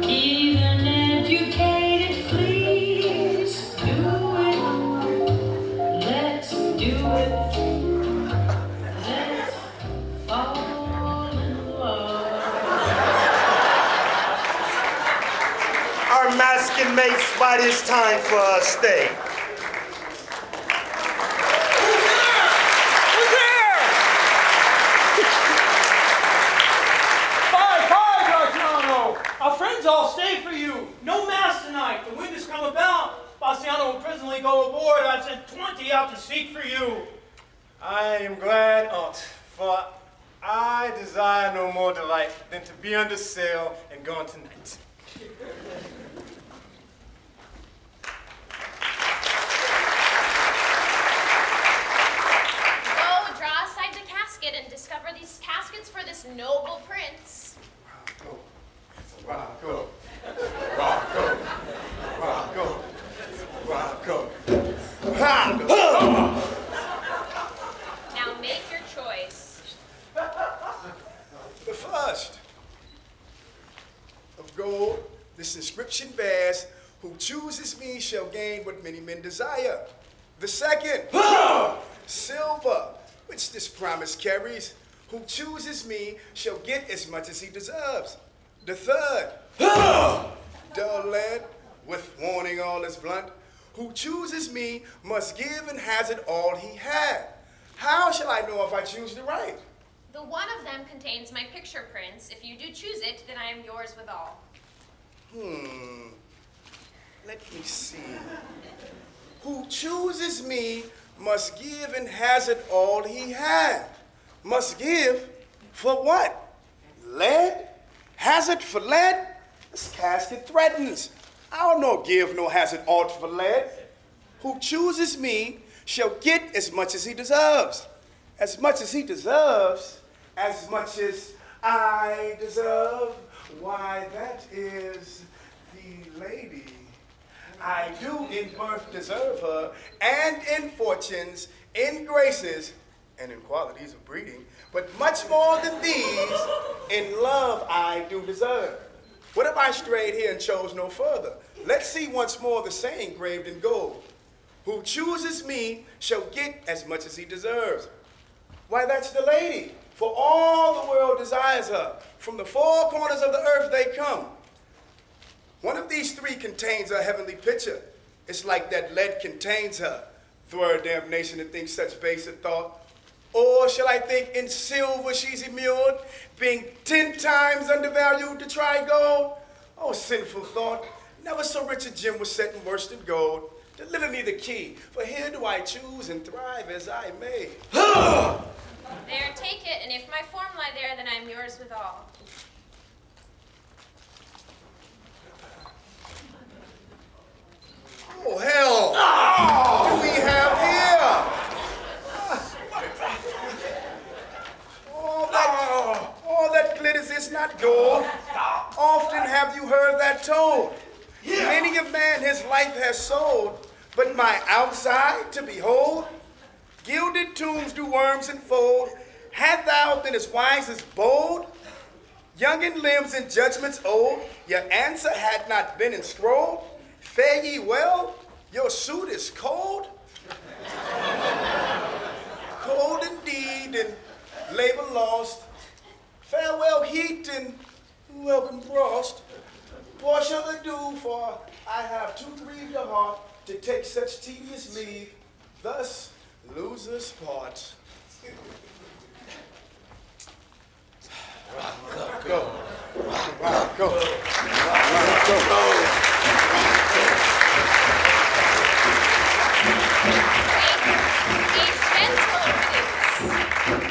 even educated fleas do it. Let's do it. Let's fall in love. Our masking mates by this time for us stay. Our friends all stay for you. No mass tonight. The wind has come about. Bassanio will presently go aboard. I've sent 20 out to seek for you. I am glad on't, for I desire no more delight than to be under sail and gone tonight. Go, draw aside the casket and discover these caskets for this noble prince. Morocco, Morocco, Morocco, Morocco, Morocco. Now make your choice. The first of gold, this inscription bears, who chooses me shall gain what many men desire. The second, silver, which this promise carries, who chooses me shall get as much as he deserves. The third, dull lead, with warning all is blunt, who chooses me must give and hazard all he had. How shall I know if I choose the right? The one of them contains my picture, Prince. If you do choose it, then I am yours withal. Let me see. Who chooses me must give and hazard all he had. Must give for what? Lead? Hazard for lead? This casket threatens. I'll no give no hazard aught for lead. Who chooses me shall get as much as he deserves. As much as he deserves, as much as I deserve. Why, that is the lady. I do in birth deserve her, and in fortunes, in graces, and in qualities of breeding, but much more than these, in love I do deserve. What if I strayed here and chose no further? Let's see once more the saying graved in gold. Who chooses me shall get as much as he deserves. Why, that's the lady, for all the world desires her. From the four corners of the earth they come. One of these three contains a heavenly picture. It's like that lead contains her. Thwere damnation to think such base a thought. Or shall I think in silver she's immured, being 10 times undervalued to try gold? Oh, sinful thought. Never so rich a gem was set in worse than gold. Deliver me the key, for here do I choose and thrive as I may. There, take it, and if my form lie there, then I am yours withal. Oh, hell! What do we have here? All that glitters is not gold. Often have you heard that told. Many a man his life has sold, but my outside to behold. Gilded tombs do worms enfold. Had thou been as wise as bold, young in limbs and judgments old, your answer had not been inscrolled. Fare ye well, your suit is cold. Cold indeed, and labor lost. Farewell heat and welcome frost. Portia, adieu, for I have too grieved a heart to take such tedious leave. Thus, losers part. Go.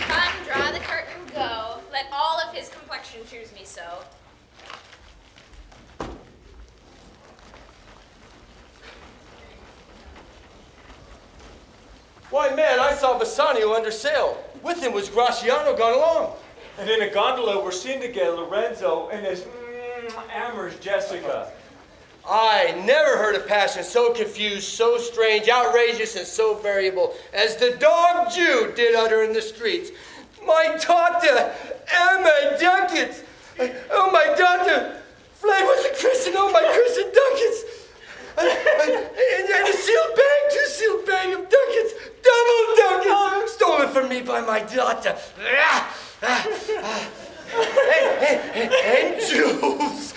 Come, draw the curtain, go. Let all of his complexion choose me so. Why, man, I saw Bassanio under sail. With him was Gratiano gone along. And in a gondola were seen together Lorenzo and his amorous Jessica. I never heard a passion so confused, so strange, outrageous, and so variable as the dog Jew did utter in the streets. My daughter, my ducats! Oh, my daughter, fled was a Christian, oh, my Christian ducats! And a sealed bag, 2 sealed bag of ducats, double ducats, stolen from me by my daughter. And jewels,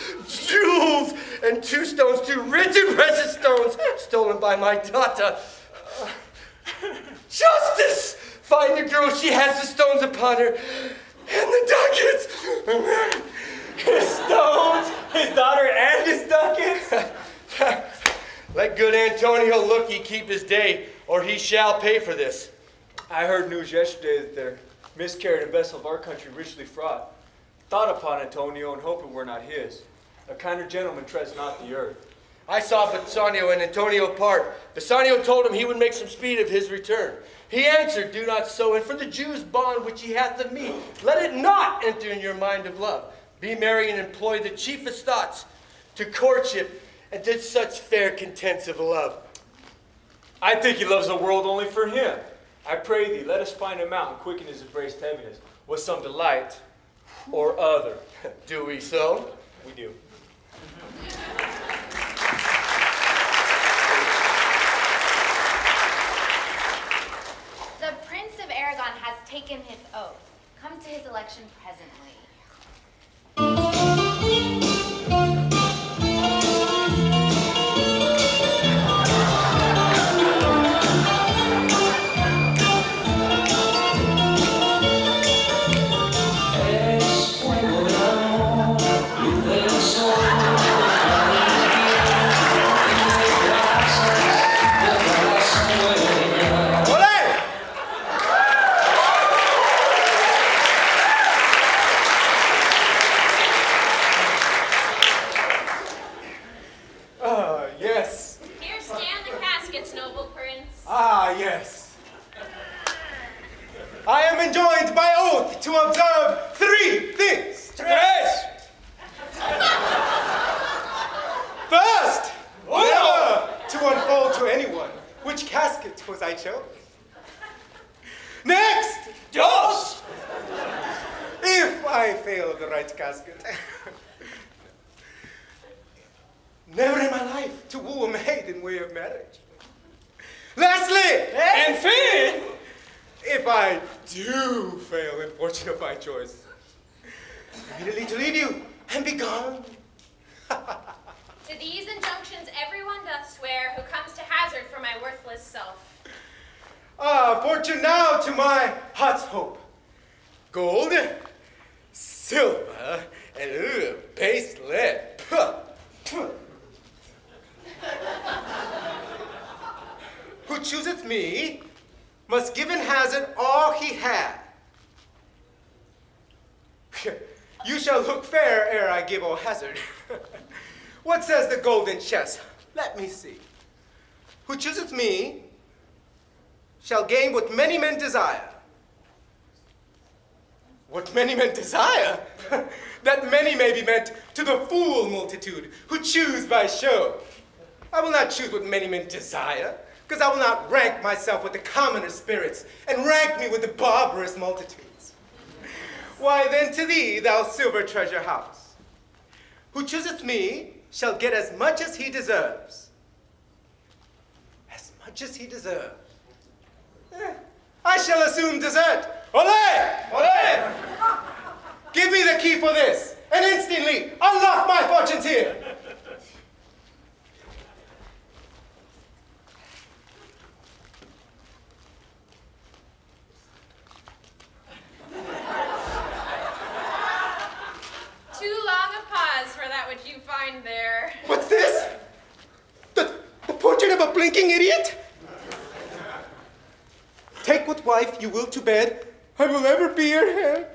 and 2 stones, 2 rich and precious stones, stolen by my daughter. Justice! Find the girl, she has the stones upon her, and the ducats. His stones, his daughter, and his ducats? Let good Antonio look ye keep his day, or he shall pay for this. I heard news yesterday that there miscarried a vessel of our country richly fraught. Thought upon Antonio and hope it were not his. A kinder gentleman treads not the earth. I saw Bassanio and Antonio part. Bassanio told him he would make some speed of his return. He answered, do not so, and for the Jew's bond which he hath of me, let it not enter in your mind of love. Be merry and employ the chiefest thoughts to courtship and to such fair contents of love. I think he loves the world only for him. I pray thee, let us find him out and quicken his embraced heaviness with some delight or other. Do we so? We do. The Prince of Aragon has taken his oath. Come to his election presently. I am enjoined by oath to observe 3 things. First, never to unfold to anyone which casket was I chose. Next, I fail of the right casket. Never in my life to woo a maid in way of marriage. Lastly, and Finn, if I do fail in fortune of my choice, immediately to leave you and be gone. To these injunctions everyone doth swear who comes to hazard for my worthless self. Fortune now to my heart's hope. Gold, silver, and base lead. Who chooseth me must give in hazard all he had. You shall look fair ere I give all hazard. What says the golden chest? Let me see. Who chooseth me shall gain what many men desire. What many men desire? That many may be meant to the fool multitude who choose by show. I will not choose what many men desire, because I will not rank myself with the commoner spirits and rank me with the barbarous multitudes. Why then to thee, thou silver treasure house, who chooseth me shall get as much as he deserves. As much as he deserves. I shall assume desert. Olé! Olé! Give me the key for this, and instantly unlock my fortunes here. Too long a pause for that which you find there. What's this? The portrait of a blinking idiot? Take what wife you will to bed. I will ever be your hand.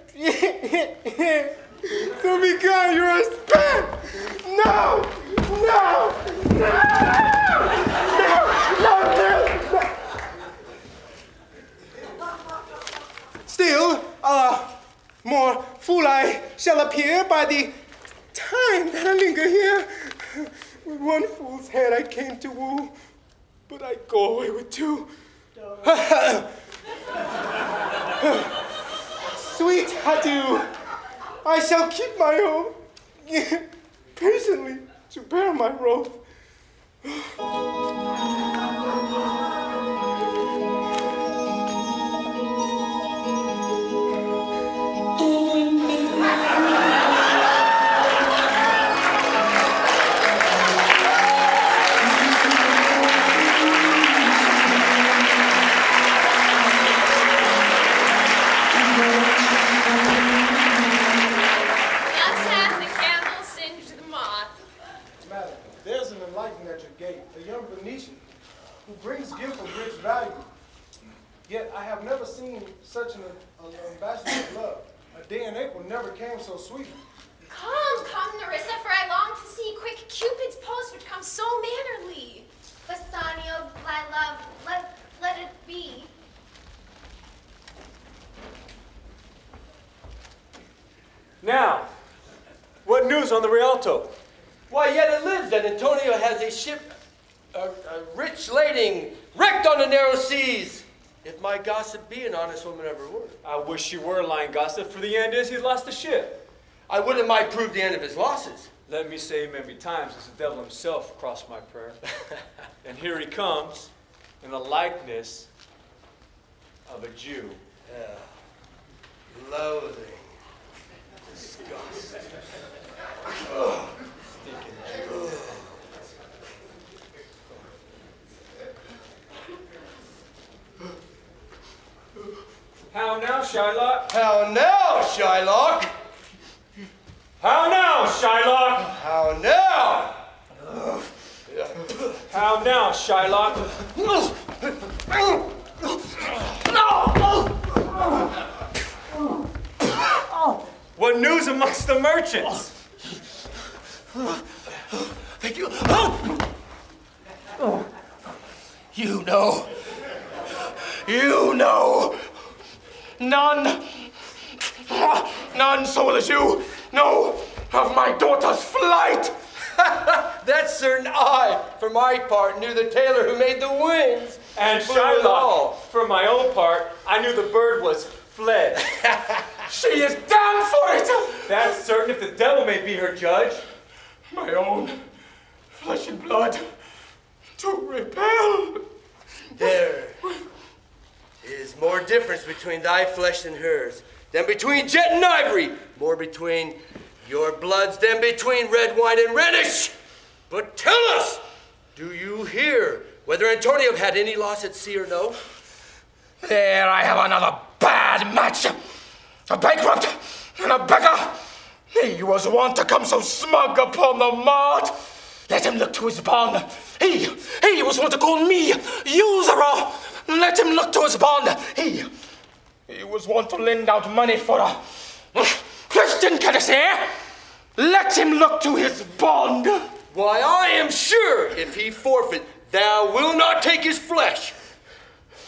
So be gone, you're a spent. No! No! No! No! Still, more fool I shall appear by the time that I linger here. With one fool's head I came to woo, but I go away with two. Sweet adieu. I shall keep my oath, patiently to bear my wrath. Who brings gift of rich value. Yet I have never seen such an ambassador of love. A day in April never came so sweet. Come, come, Nerissa, for I long to see quick Cupid's post which comes so mannerly. Bassanio, my love, let it be. Now, what news on the Rialto? Why, yet it lives that Antonio has a ship, a rich lading, wrecked on the narrow seas. If my gossip be an honest woman of her word. I wish you were lying gossip, for the end is he lost the ship. I wouldn't might prove the end of his losses. Let me say many times as the devil himself crossed my prayer. And here he comes in the likeness of a Jew. Loathing. Disgust. Stinking Jew. How now, Shylock? How now, Shylock? How now, Shylock? How now? How now, Shylock? What news amongst the merchants? Thank you. You know, none so as you know of my daughter's flight. That's certain. I, for my part, knew the tailor who made the wings. And flew it all. Shylock, for my own part, I knew the bird was fled. She is damned stand for it. That's certain if the devil may be her judge. My own flesh and blood to repel. There is more difference between thy flesh and hers than between jet and ivory, more between your bloods than between red wine and Rhenish. But tell us, do you hear whether Antonio had any loss at sea or no? There I have another bad match. A bankrupt and a beggar. He was wont to come so smug upon the mart. Let him look to his bond. He was wont to call me usurer. Let him look to his bond. He was wont to lend out money for a Christian courtesy. Let him look to his bond. Why, I am sure if he forfeit, thou wilt not take his flesh.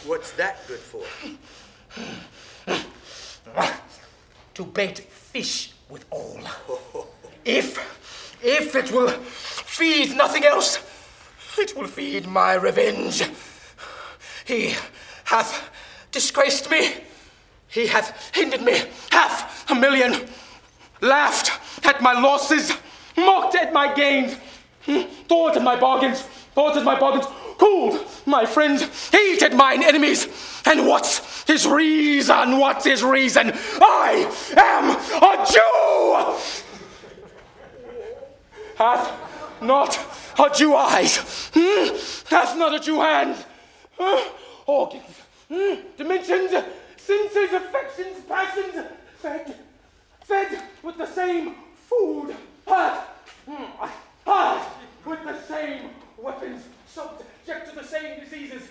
What's that good for? To bait fish with all. If it will feed nothing else, it will feed my revenge. He hath disgraced me. He hath hindered me $500,000. Laughed at my losses, mocked at my gains, thwarted my bargains, cooled my friends, hated mine enemies. And what's his reason? I am a Jew! Hath not a Jew eyes? Hath not a Jew hands? Organs, dimensions, senses, affections, passions, fed with the same food, hurt with the same weapons, subject to the same diseases,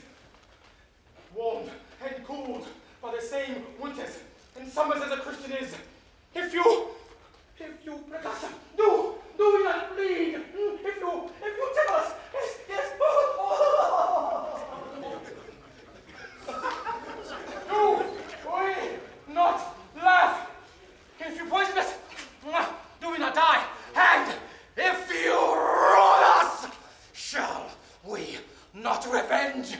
warmed and cooled by the same winters and summers as a Christian is. If you Precassa, do not bleed. If you tell us, yes. Do we not laugh? If you poison us, do we not die? And if you ruin us, shall we not revenge?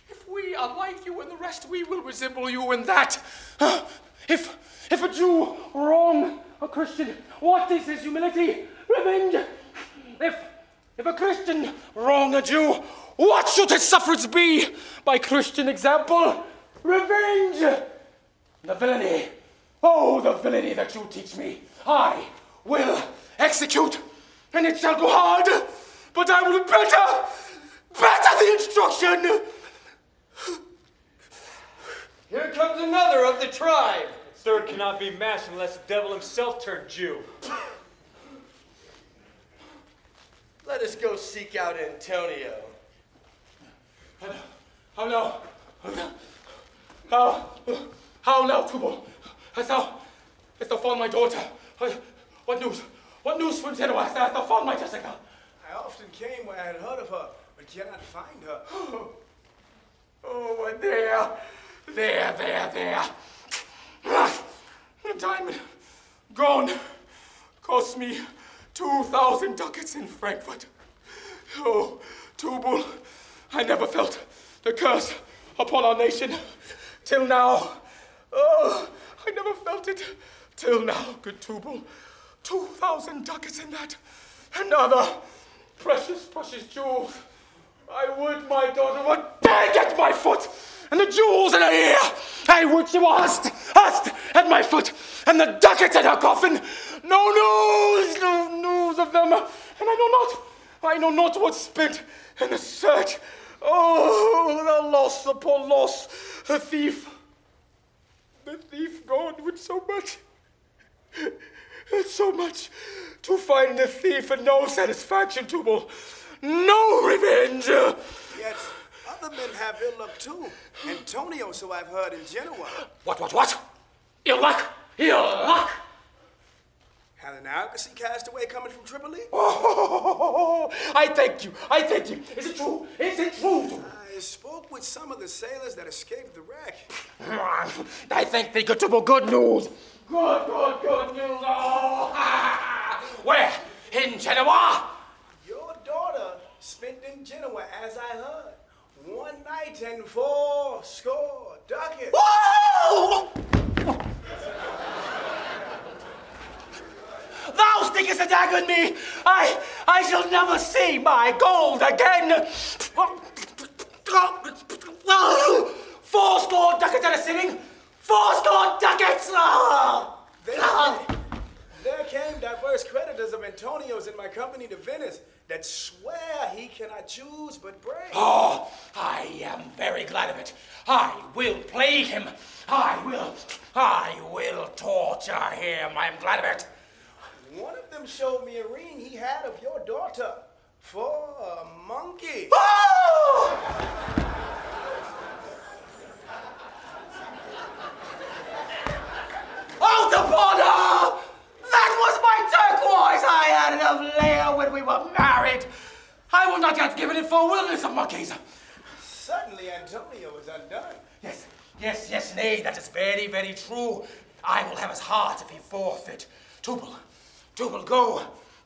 If we are like you and the rest, we will resemble you in that. If a Jew wrong a Christian, what is his humility? Revenge. If a Christian wrong a Jew, what should his sufferance be? By Christian example, revenge. The villainy, the villainy that you teach me, I will execute, and it shall go hard, but I will better the instruction. Here comes another of the tribe. Third cannot be matched unless the devil himself turned Jew. Let us go seek out Antonio. How now, Tubal? Hast thou found my daughter? What news from Genoa? Hast thou found my Jessica? I often came where I had heard of her, but cannot find her. Oh, there. The diamond, gone. Cost me 2,000 ducats in Frankfurt. Oh, Tubal, I never felt the curse upon our nation till now. Oh, I never felt it till now, good Tubal. 2,000 ducats in that, and other precious jewels. I would my daughter would beg at my foot, and the jewels in her ear. I would she were hushed at my foot, and the ducats in her coffin. No news of them, and I know not what's spent in the search. Oh, the loss, the poor loss, the thief gone with so much to find the thief and no satisfaction, Tubal. No revenge! Yet other men have ill luck too. Antonio, so I've heard in Genoa. What? Ill luck? Had an argosy cast away coming from Tripoli? Oh, I thank you. Is it true? I spoke with some of the sailors that escaped the wreck. I thank thee, good Tubal. Good news. Good news. Oh, where? In Genoa? Your daughter spent in Genoa, as I heard. 1 night and 4 score ducats. Whoa! weakest a dagger in me. I shall never see my gold again. 4 ducats at a sitting. 4 ducats. There came diverse creditors of Antonio's in my company to Venice that swear he cannot choose but brave. Oh, I am very glad of it. I will plague him. I will torture him. I am glad of it. One of them showed me a ring he had of your daughter for a monkey. Oh! Out upon her! That was my turquoise I had it of Leia when we were married. I will not yet give it for wilderness of monkeys. Suddenly Antonio is undone. Yes, nay, that is very, very true. I will have his heart if he forfeit. Tubal,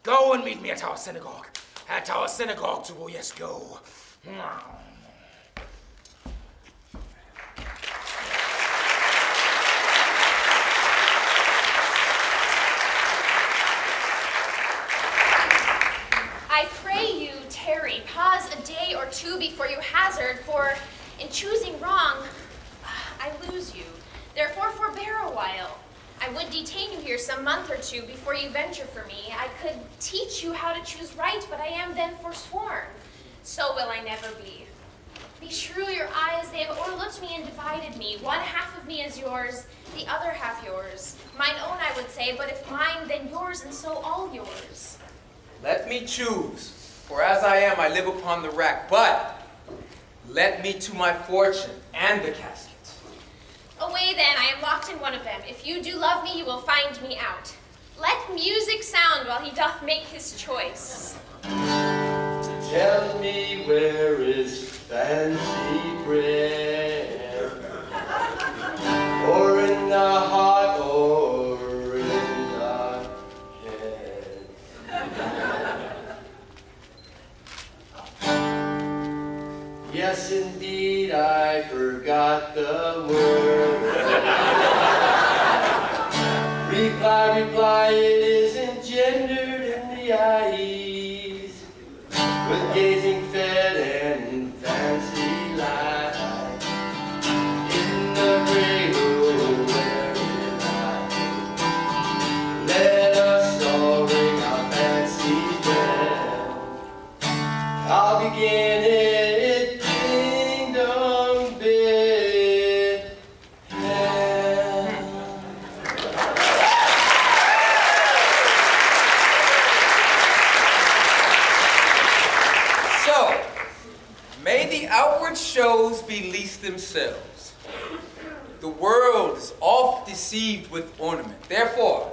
go and meet me at our synagogue. At our synagogue, Tubal, yes, go. I pray you, tarry, pause a day or two before you hazard, for in choosing wrong, I lose you. Therefore, forbear a while. I would detain you here some month or two before you venture for me. I could teach you how to choose right, but I am then forsworn. So will I never be. Be true your eyes, they have o'erlooked me and divided me. One half of me is yours, the other half yours. Mine own, I would say, but if mine, then yours, and so all yours. Let me choose, for as I am, I live upon the rack. But let me to my fortune and the caskets. Away then, I am locked in one of them. If you do love me, you will find me out. Let music sound while he doth make his choice. Tell me where is fancy bread, or in the heart, or in the head. Yes, indeed, I forgot the word. Reply, it is engendered in the eyes, with gazing fed and fancy light, in the cradle where it lies. Let us all ring our fancy bell. I'll begin it, ding dong bid. So, may the outward shows belease themselves. The world is oft deceived with ornament. Therefore,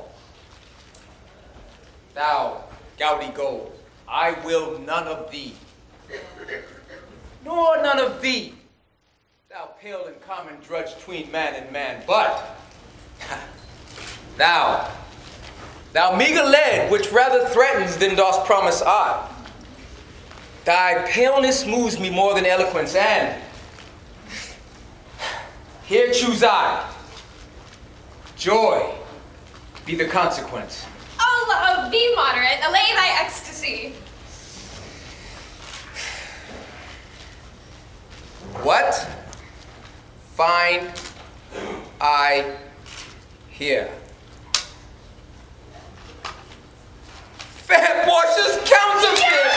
thou gouty gold, I will none of thee, nor none of thee, thou pale and common drudge tween man and man, but thou meager lead, which rather threatens than dost promise aught. Thy paleness moves me more than eloquence, and here choose I. Joy be the consequence. Oh, be moderate, allay thy ecstasy. What find I here? Fair Portia's counterfeit!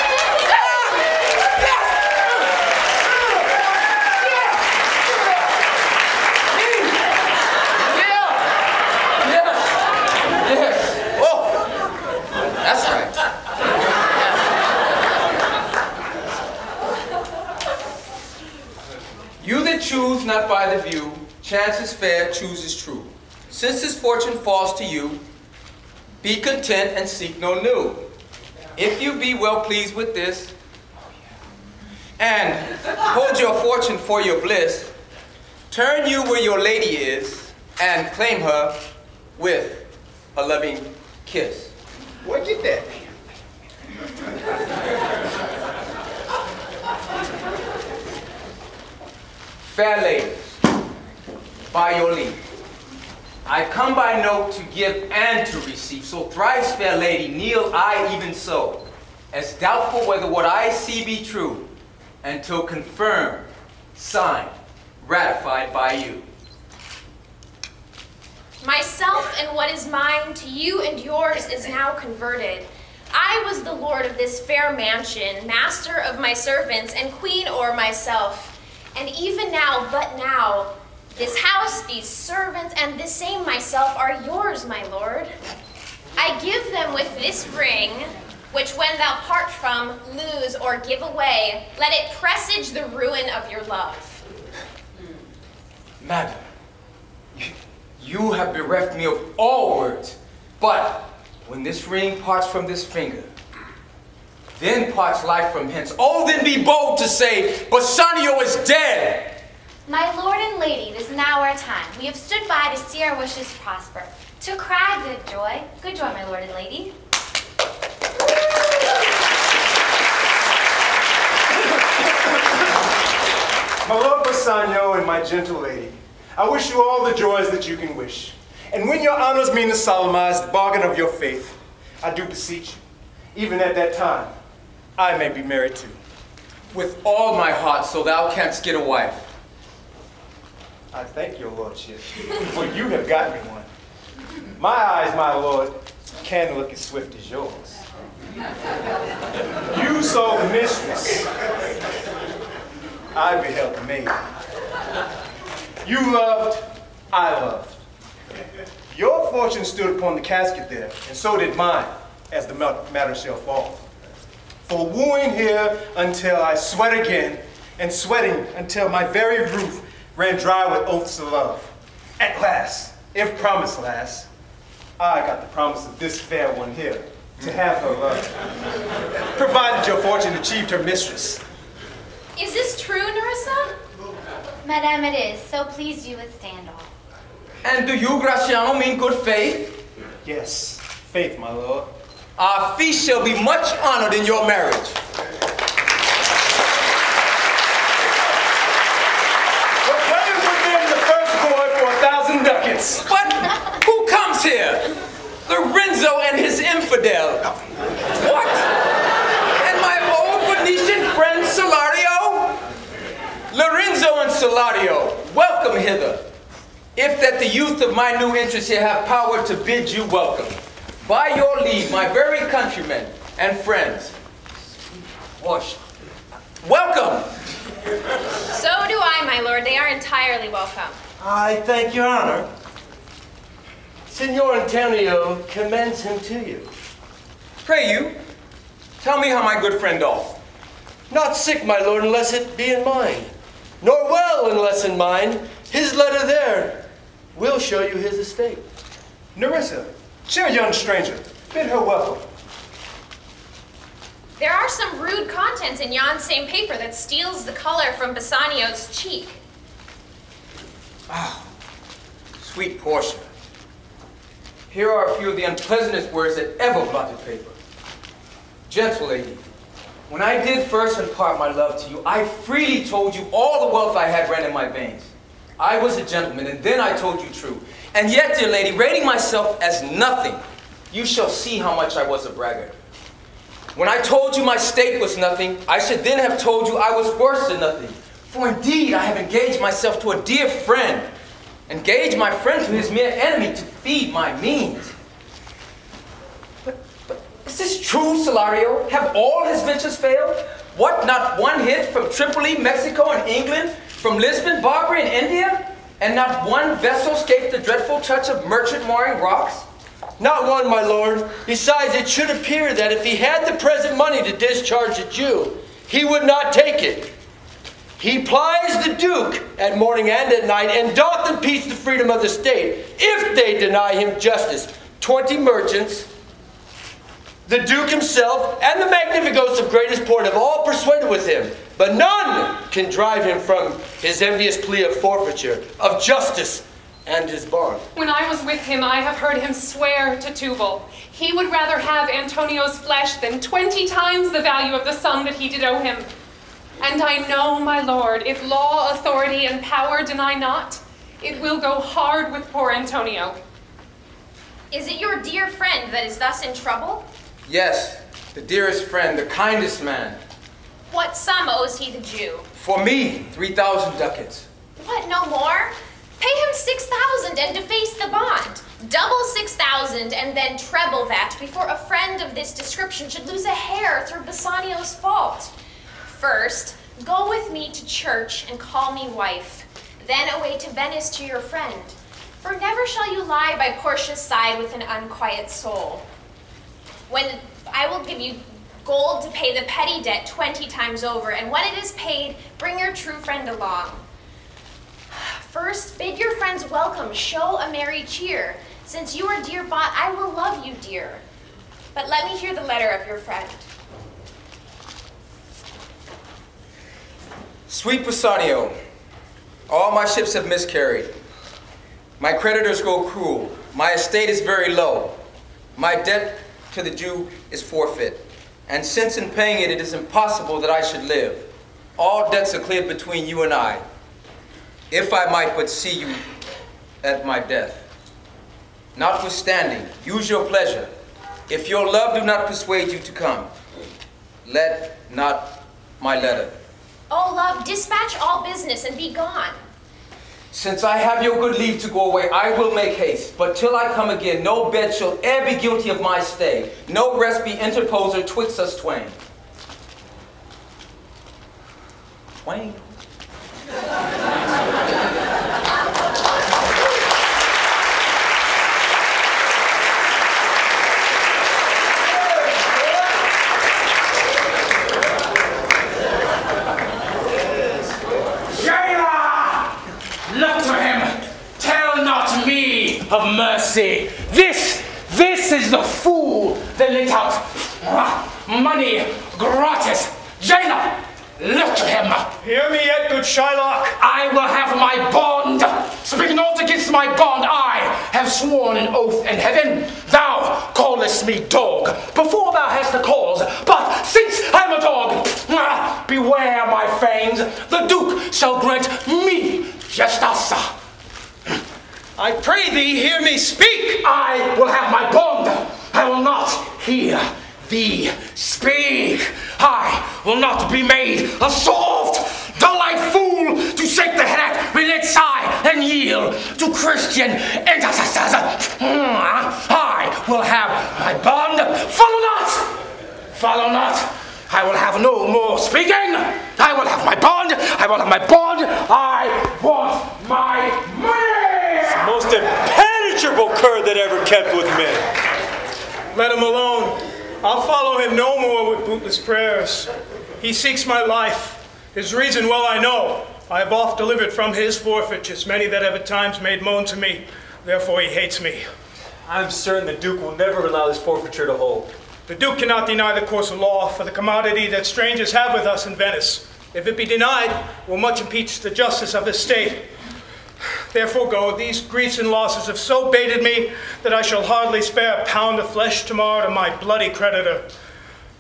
That's right. You that choose not by the view, chance is fair, choose is true. Since this fortune falls to you, be content and seek no new. If you be well pleased with this, and hold your fortune for your bliss, turn you where your lady is, and claim her with a loving kiss. Where'd you get that? Fair ladies, by your leave. I come by note to give and to receive. So thrice, fair lady, kneel I even so, as doubtful whether what I see be true, until confirmed, signed, ratified by you. Myself and what is mine to you and yours is now converted. I was the lord of this fair mansion, master of my servants, and queen o'er myself. And even now, but now, this house, these servants, and this same myself are yours, my lord. I give them with this ring, which when thou part from, lose, or give away, let it presage the ruin of your love. Madam, you have bereft me of all words, but when this ring parts from this finger, then parts life from hence. Oh, then be bold to say, Bassanio is dead! My lord and lady, it is now our time. We have stood by to see our wishes prosper. To cry good joy, my lord and lady. My lord Bassanio and my gentle lady, I wish you all the joys that you can wish. And when your honors mean to solemnize the bargain of your faith, I do beseech you, even at that time, I may be married too. With all my heart, so thou canst get a wife. I thank your lordship, for you have got me one. My eyes, my lord, can look as swift as yours. You saw the mistress. I beheld the maid. You loved, I loved. Your fortune stood upon the casket there, and so did mine, as the matter shall fall. For wooing here until I sweat again, and sweating until my very roof ran dry with oaths of love. At last, if promised last, I got the promise of this fair one here, to have her love, provided your fortune achieved her mistress. Is this true, Nerissa? Madame, it is, so please you withstand all. And do you, Graciano, mean good faith? Yes, faith, my lord. Our feast shall be much honored in your marriage. Ducats. But who comes here? Lorenzo and his infidel. What? And my old Venetian friend Salario? Lorenzo and Salario, welcome hither. If that the youth of my new interest here have power to bid you welcome. By your leave, my very countrymen and friends. Portia, welcome. So do I, my lord. They are entirely welcome. I thank your honor. Signor Antonio commends him to you. Pray you, tell me how my good friend doth. Not sick, my lord, unless it be in mine, nor well unless in mine. His letter there will show you his estate. Nerissa, cheer young stranger, bid her welcome. There are some rude contents in yon same paper that steals the color from Bassanio's cheek. Ah, sweet Portia, here are a few of the unpleasantest words that ever blotted paper. Gentle lady, when I did first impart my love to you, I freely told you all the wealth I had ran in my veins. I was a gentleman, and then I told you true. And yet, dear lady, rating myself as nothing, you shall see how much I was a braggart. When I told you my state was nothing, I should then have told you I was worse than nothing. For indeed, I have engaged myself to a dear friend, engaged my friend to his mere enemy to feed my means. But is this true, Salario? Have all his ventures failed? What, not one hit from Tripoli, Mexico, and England, from Lisbon, Barbary, and India? And not one vessel escaped the dreadful touch of merchant mooring rocks? Not one, my lord. Besides, it should appear that if he had the present money to discharge a Jew, he would not take it. He plies the Duke at morning and at night, and doth impeach the freedom of the state, if they deny him justice. 20 merchants, the Duke himself, and the magnificos of greatest port have all persuaded with him, but none can drive him from his envious plea of forfeiture, of justice, and his bond. When I was with him, I have heard him swear to Tubal. He would rather have Antonio's flesh than 20 times the value of the sum that he did owe him. And I know, my lord, if law, authority, and power deny not, it will go hard with poor Antonio. Is it your dear friend that is thus in trouble? Yes, the dearest friend, the kindest man. What sum owes he the Jew? For me, 3,000 ducats. What, no more? Pay him 6,000 and deface the bond. Double 6,000 and then treble that before a friend of this description should lose a hair through Bassanio's fault. First, go with me to church and call me wife. Then away to Venice to your friend. For never shall you lie by Portia's side with an unquiet soul. When I will give you gold to pay the petty debt 20 times over, and when it is paid, bring your true friend along. First, bid your friends welcome, show a merry cheer. Since you are dear bought, I will love you dear. But let me hear the letter of your friend. Sweet Bassanio, all my ships have miscarried. My creditors go cruel. My estate is very low. My debt to the Jew is forfeit. And since in paying it, it is impossible that I should live. All debts are cleared between you and I. If I might but see you at my death. Notwithstanding, use your pleasure. If your love do not persuade you to come, let not my letter. Oh, love, dispatch all business and be gone. Since I have your good leave to go away, I will make haste. But till I come again, no bed shall e'er be guilty of my stay. No rest be interposer twixt us twain. Twain. Of mercy. This is the fool that lent out money gratis. Jailer, look to him. Hear me yet, good Shylock. I will have my bond. Speak not against my bond. I have sworn an oath in heaven. Thou callest me dog before thou hast the cause. But since I'm a dog, beware my fangs. The Duke shall grant me justice. I pray thee, hear me speak. I will have my bond. I will not hear thee speak. I will not be made a soft, dull-eyed fool to shake the head, relent, sigh, and yield to Christian intercessors. I will have my bond. Follow not. I will have no more speaking. I will have my bond. I want my money. Most impenetrable cur that ever kept with men. Let him alone. I'll follow him no more with bootless prayers. He seeks my life. His reason well I know. I have oft delivered from his forfeitures many that have at times made moan to me. Therefore he hates me. I'm certain the Duke will never allow this forfeiture to hold. The Duke cannot deny the course of law for the commodity that strangers have with us in Venice. If it be denied, will much impeach the justice of his state. Therefore go, these griefs and losses have so baited me that I shall hardly spare a pound of flesh tomorrow to my bloody creditor.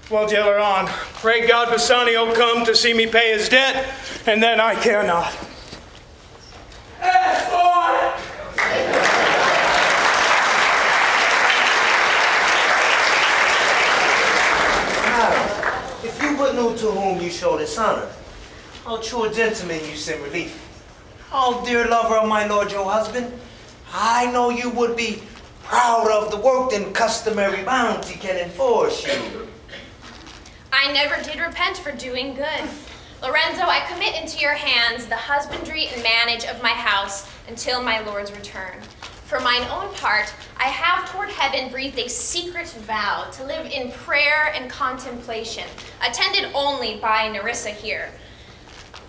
Well, jailer on, pray God Bassanio come to see me pay his debt, and then I care not. Madam, if you but knew to whom you show this honor, how true a gentleman you send relief. Oh, dear lover of my lord your husband, I know you would be proud of the work and customary bounty can enforce you. I never did repent for doing good. Lorenzo, I commit into your hands the husbandry and manage of my house until my lord's return. For mine own part, I have toward heaven breathed a secret vow to live in prayer and contemplation, attended only by Nerissa here.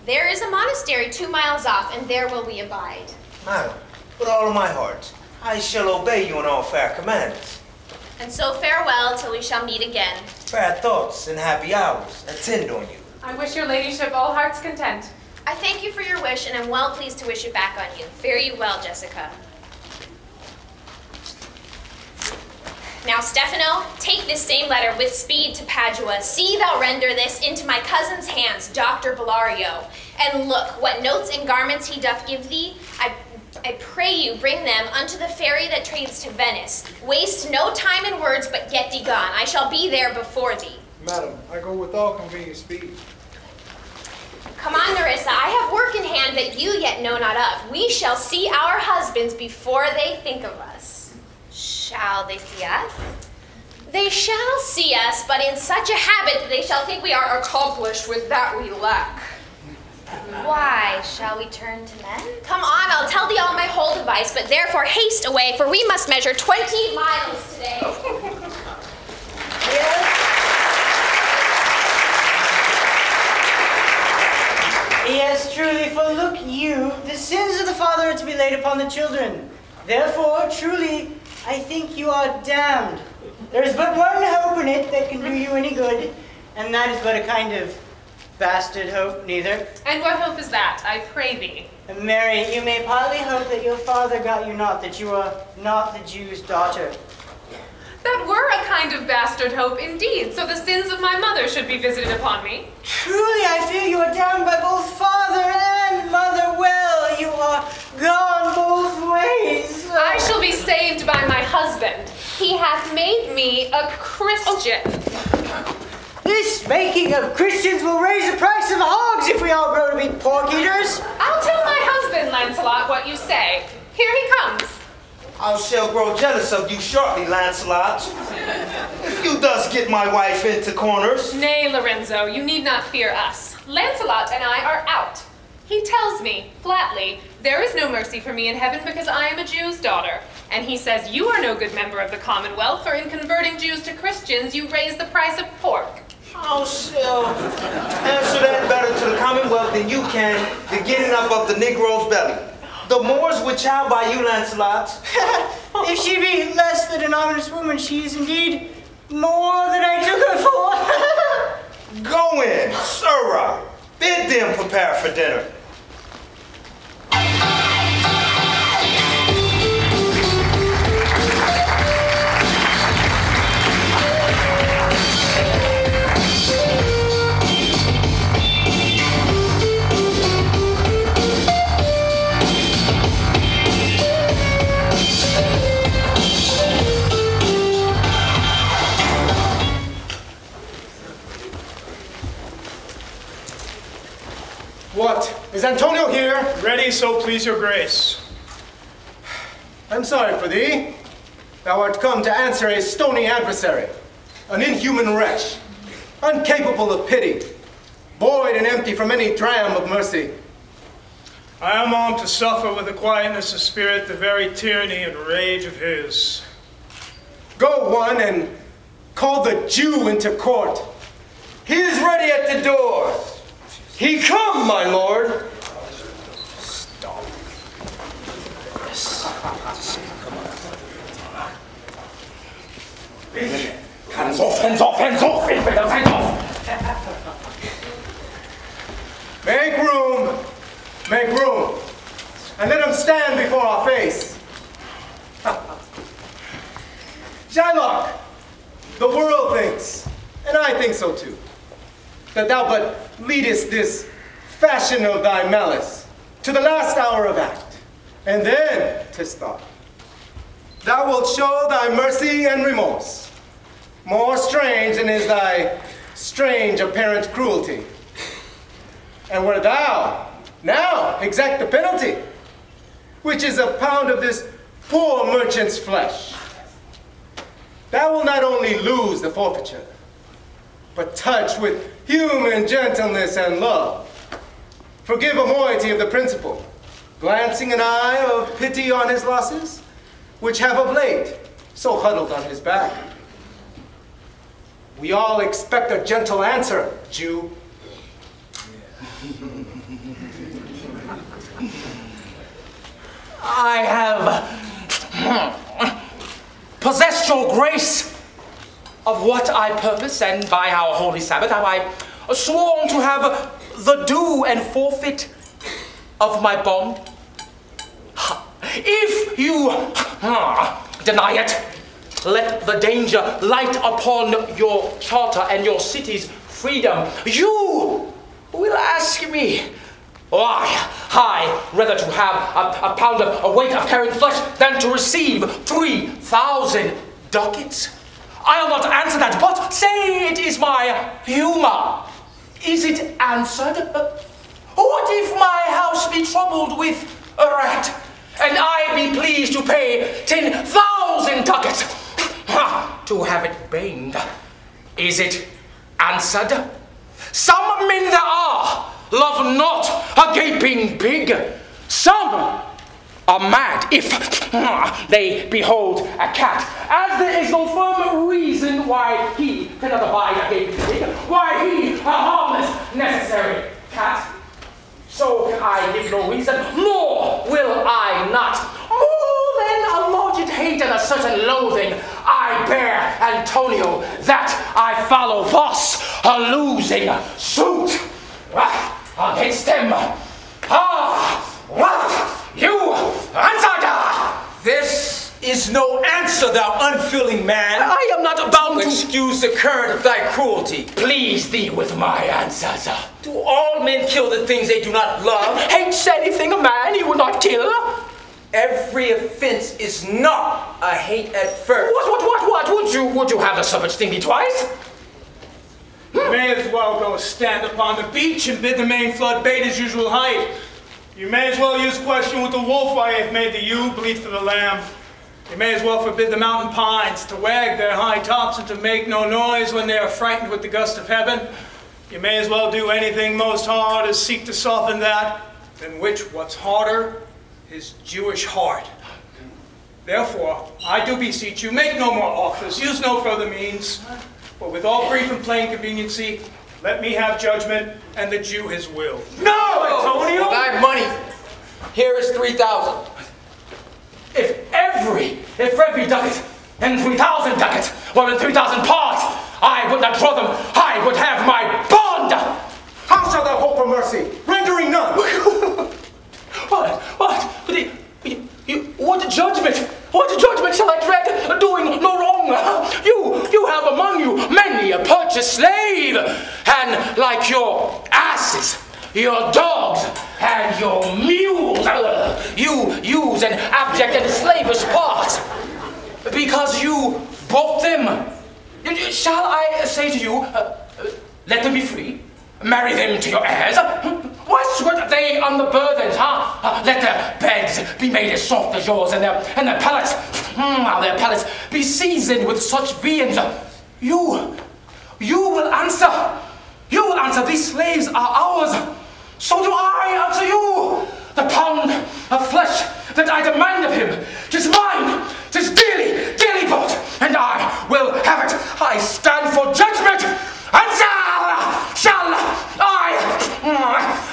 There is a monastery 2 miles off, and there will we abide. Madam, with all of my heart, I shall obey you in all fair commands. And so farewell till we shall meet again. Fair thoughts and happy hours attend on you. I wish your ladyship all heart's content. I thank you for your wish, and am well pleased to wish it back on you. Fare you well, Jessica. Now, Stefano, take this same letter with speed to Padua. See thou render this into my cousin's hands, Dr. Bellario. And look, what notes and garments he doth give thee. I I pray you bring them unto the ferry that trades to Venice. Waste no time in words, but get thee gone. I shall be there before thee. Madam, I go with all convenient speed. Come on, Nerissa, I have work in hand that you yet know not of. We shall see our husbands before they think of us. Shall they see us? They shall see us, but in such a habit that they shall think we are accomplished with that we lack. Why, shall we turn to men? Come on, I'll tell thee all my whole device, but therefore haste away, for we must measure 20 miles today. Yes, truly, for look you, the sins of the father are to be laid upon the children. Therefore, truly, I think you are damned. There is but one hope in it that can do you any good, and that is but a kind of bastard hope neither. And what hope is that, I pray thee? Mary, you may partly hope that your father got you not, that you are not the Jew's daughter. That were a kind of bastard hope indeed, so the sins of my mother should be visited upon me. Truly, I fear you are damned by both father and mother. Well, you are gone both ways. I shall be saved by my husband. He hath made me a Christian. This making of Christians will raise the price of hogs if we all grow to be pork eaters. I'll tell my husband, Lancelot, what you say. Here he comes. I shall grow jealous of you shortly, Lancelot. If you thus get my wife into corners. Nay, Lorenzo, you need not fear us. Lancelot and I are out. He tells me, flatly, there is no mercy for me in heaven because I am a Jew's daughter. And he says you are no good member of the Commonwealth, for in converting Jews to Christians, you raise the price of pork. I shall answer that better to the Commonwealth than you can the getting up of the Negro's belly. The Moors would chow by you, Lancelot. If she be less than an honest woman, she is indeed more than I took her for. Go in, sirrah. Bid them prepare for dinner. What? Is Antonio here? Ready, so please your grace. I'm sorry for thee. Thou art come to answer a stony adversary, an inhuman wretch, incapable of pity, void and empty from any dram of mercy. I am armed to suffer with a quietness of spirit the very tyranny and rage of his. Go one and call the Jew into court. He is ready at the door. He come, my lord. Stop. Yes. Hands off, hands off, hands off, hands off. Make room, and let him stand before our face. Shylock, the world thinks, and I think so too, that thou but leadest this fashion of thy malice to the last hour of act, and then, 'tis thought, thou wilt show thy mercy and remorse. More strange than is thy strange apparent cruelty. And where thou now exact the penalty, which is a pound of this poor merchant's flesh, thou will not only lose the forfeiture, but touch with human gentleness and love. Forgive a moiety of the principal, glancing an eye of pity on his losses, which have of late so huddled on his back. We all expect a gentle answer, Jew. I have possessed your grace of what I purpose, and by our holy Sabbath have I sworn to have the due and forfeit of my bond. If you deny it, let the danger light upon your charter and your city's freedom. You will ask me Why, I rather to have a pound of a weight of carrion flesh than to receive 3,000 ducats. I'll not answer that, but say it is my humor. Is it answered? What if my house be troubled with a rat, and I be pleased to pay 10,000 ducats to have it baned? Is it answered? Some men there are love not a gaping pig. Some are mad if they behold a cat, as there is no firm reason why he cannot abide a gaping pig, why he a harmless necessary cat. So can I give no reason, nor will I not. More than a margin hate and a certain loathing I bear Antonio, that I follow thus a losing suit against him. You answered! This is no answer, thou unfeeling man. I am not bound to excuse the current of thy cruelty. Please thee with my answers. Do all men kill the things they do not love? Hates anything a man he would not kill? Every offense is not a hate at first. What? Would you have the serpent sting thee twice? You may as well go stand upon the beach and bid the main flood bait his usual height. You may as well use question with the wolf I have made the ewe bleat for the lamb. You may as well forbid the mountain pines to wag their high tops and to make no noise when they are frightened with the gust of heaven. You may as well do anything most hard as seek to soften that, than which what's harder is Jewish heart. Therefore, I do beseech you, make no more offers, use no further means, but with all brief and plain conveniency, let me have judgment, and the Jew his will. No, Antonio! For thy money, here is 3,000. If every ducat and 3,000 ducats were in 3,000 parts, I would not draw them. I would have my bond. How shall thou hope for mercy, rendering none? What? What judgment shall I dread, doing no wrong? You have among you many a purchased slave, and like your asses, your dogs, and your mules, you use an abject and slavish part, because you bought them. Shall I say to you, let them be free, marry them to your heirs? Why sweat they on the burdens, let their beds be made as soft as yours, and their palates be seasoned with such viands. You will answer. You will answer, these slaves are ours. So do I answer you. The pound of flesh that I demand of him, 'tis mine, 'tis dearly bought, and I will have it. I stand for judgment, and shall I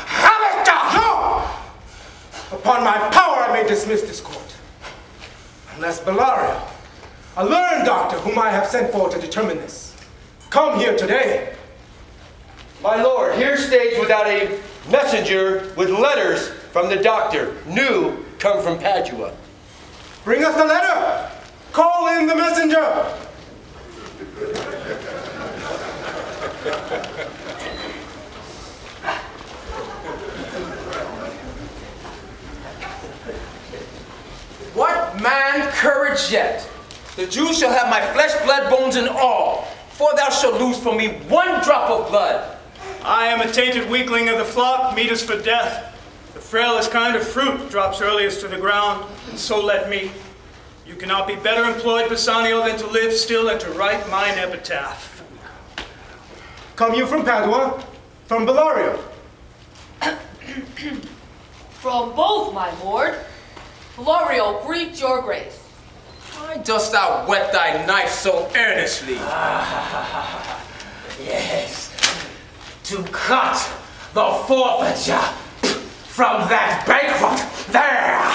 have it? No! Upon my power I may dismiss this court. Unless Bellario, a learned doctor whom I have sent for to determine this, come here today. My lord, here stays without a messenger with letters from the doctor, new come from Padua. Bring us the letter. Call in the messenger. What man courage yet? The Jews shall have my flesh, blood, bones, and all, for thou shalt lose from me one drop of blood. I am a tainted weakling of the flock, meet us for death. The frailest kind of fruit drops earliest to the ground, and so let me. You cannot be better employed, Bassanio, than to live still and to write mine epitaph. Come you from Padua? From Bellario? From both, my lord. Bellario, greet your grace. Why dost thou whet thy knife so earnestly? Yes, to cut the forfeiture from that bankrupt there.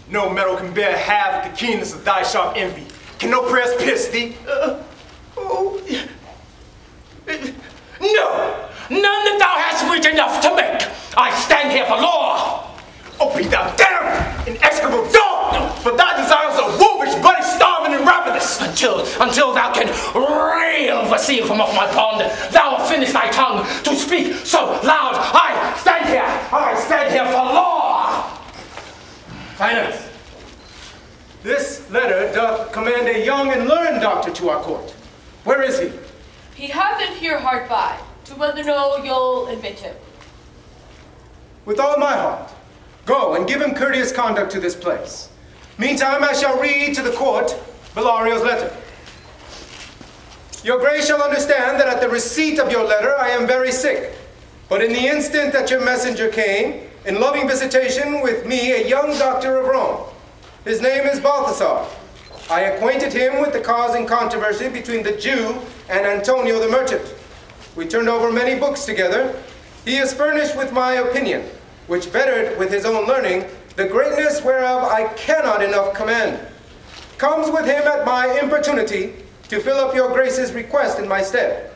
No metal can bear half the keenness of thy sharp envy. Can no prayers pierce thee? No, none that thou hast wit enough to make. I stand here for law. Oh, be thou damned, inexorable dog! For thy desires are wolfish, bloody, starving, and ravenous. Silence until thou can reel the seal from off my bond. Thou finish thy tongue to speak so loud. I stand here for law. Silence. This letter doth command a young and learned doctor to our court. Where is he? He haven't here hard by, to whether know you'll admit him. With all my heart. Go and give him courteous conduct to this place. Meantime, I shall read to the court Bellario's letter. Your grace shall understand that at the receipt of your letter I am very sick. But in the instant that your messenger came, in loving visitation with me, a young doctor of Rome. His name is Balthasar. I acquainted him with the cause and controversy between the Jew and Antonio the merchant. We turned over many books together. He is furnished with my opinion, which bettered with his own learning, the greatness whereof I cannot enough commend. Comes with him at my importunity to fill up your grace's request in my stead.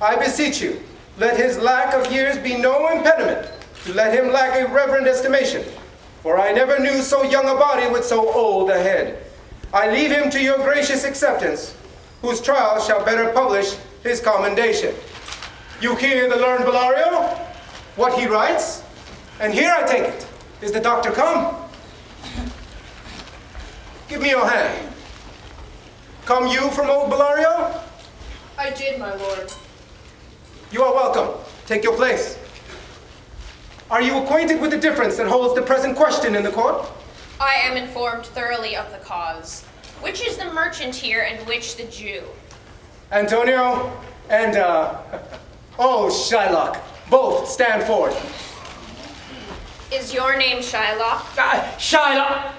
I beseech you, let his lack of years be no impediment to let him lack a reverend estimation, for I never knew so young a body with so old a head. I leave him to your gracious acceptance, whose trial shall better publish his commendation. You hear the learned Bellario, what he writes, and here I take it. Is the doctor come? Give me your hand. Come you from old Bellario? I did, my lord. You are welcome. Take your place. Are you acquainted with the difference that holds the present question in the court? I am informed thoroughly of the cause. Which is the merchant here and which the Jew? Antonio and, oh, Shylock. Both stand forth. Is your name Shylock? Shylock.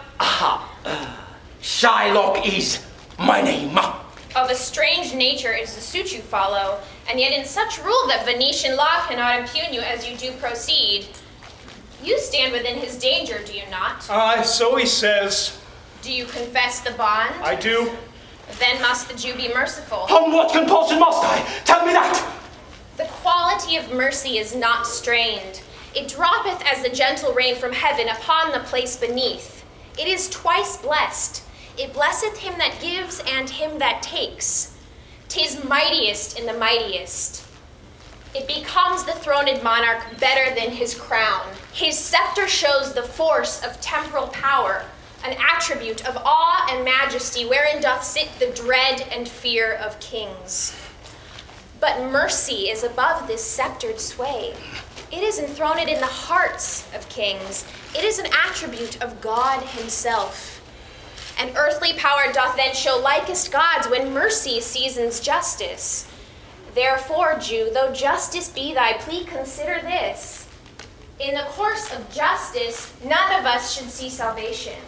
Shylock is my name. Of a strange nature is the suit you follow, and yet in such rule that Venetian law cannot impugn you as you do proceed. You stand within his danger, do you not? So he says. Do you confess the bond? I do. Then must the Jew be merciful. On what compulsion must I? Tell me that. The quality of mercy is not strained. It droppeth as the gentle rain from heaven upon the place beneath. It is twice blessed. It blesseth him that gives and him that takes. 'Tis mightiest in the mightiest. It becomes the throned monarch better than his crown. His scepter shows the force of temporal power, an attribute of awe and majesty wherein doth sit the dread and fear of kings. But mercy is above this sceptered sway. It is enthroned in the hearts of kings. It is an attribute of God himself. And earthly power doth then show likest God's when mercy seasons justice. Therefore, Jew, though justice be thy plea, consider this. In the course of justice, none of us should see salvation.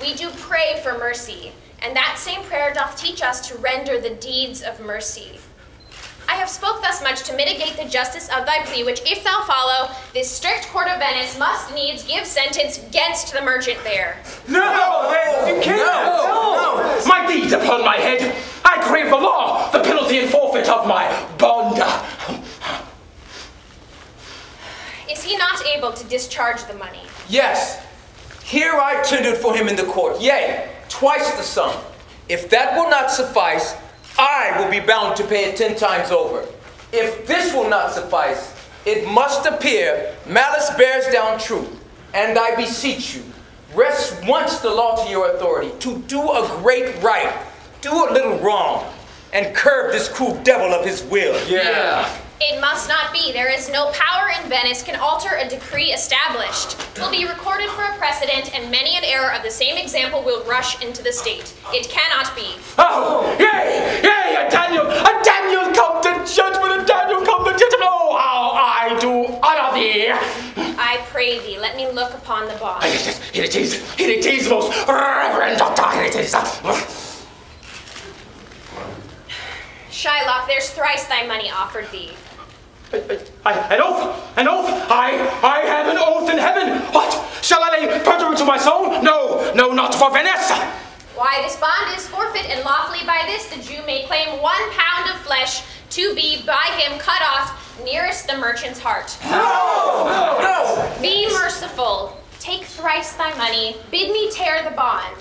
We do pray for mercy, and that same prayer doth teach us to render the deeds of mercy. I have spoke thus much to mitigate the justice of thy plea, which if thou follow, this strict court of Venice must needs give sentence against the merchant there. No! You can't! No! My deeds upon my head! I crave the law, the penalty and forfeit of my bond. Is he not able to discharge the money? Yes. Here I tendered for him in the court, yea, twice the sum. If that will not suffice, I will be bound to pay it 10 times over. If this will not suffice, it must appear malice bears down truth. And I beseech you, rest once the law to your authority, to do a great right, do a little wrong, and curb this cruel devil of his will. Yeah. It must not be. There is no power in Venice can alter a decree established. Will be recorded for a precedent, and many an error of the same example will rush into the state. It cannot be. Oh, yea, yea, a Daniel come to judgment, a Daniel come to judgment. Oh, how I do honor thee. I pray thee, let me look upon the bond. Here it is, most reverend doctor, here it is. Shylock, there's thrice thy money offered thee. An oath, I have an oath in heaven. What, shall I lay perjury to my soul? No, not for Venice. Why, this bond is forfeit, and lawfully by this the Jew may claim 1 pound of flesh to be by him cut off nearest the merchant's heart. No. Be merciful, take thrice thy money, bid me tear the bond.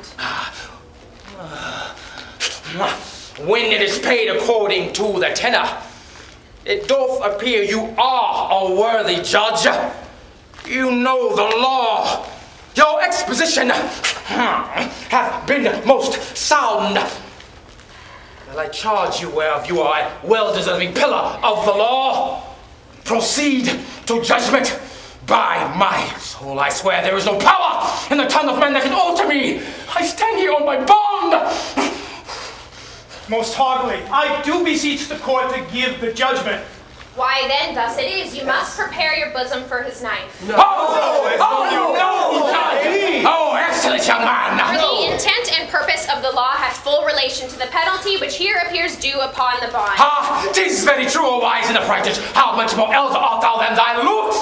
When it is paid according to the tenor, it doth appear you are a worthy judge. You know the law. Your exposition hath been most sound. Well, I charge you whereof you are a well-deserving pillar of the law. Proceed to judgment. By my soul, I swear there is no power in the tongue of man that can alter me. I stand here on my bond. Most heartily, I do beseech the court to give the judgment. Why then, thus it is, you must prepare your bosom for his knife. No! Oh, excellent, young man! For the intent and purpose of the law hath full relation to the penalty which here appears due upon the bond. Ah, 'tis very true, O wise and apprentice. How much more elder art thou than thy looks?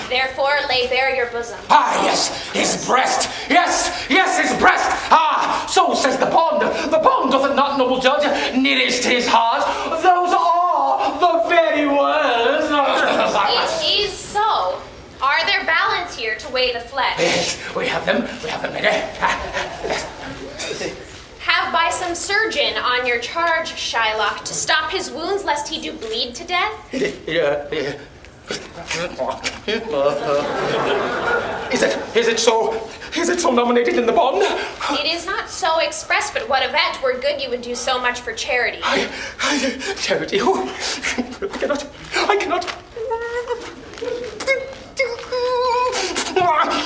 Therefore, lay bare your bosom. Ah, yes, his breast. Yes, his breast. Ah, so says the bond. The bond doth it not, noble judge, nearest his heart. Those are the very words. It is so. Are there balance here to weigh the flesh? Yes, we have them, lady. Have by some surgeon on your charge, Shylock, to stop his wounds lest he do bleed to death? Yeah. Is it so nominated in the bond? It is not so expressed, but what of that? Were good you would do so much for charity. Charity?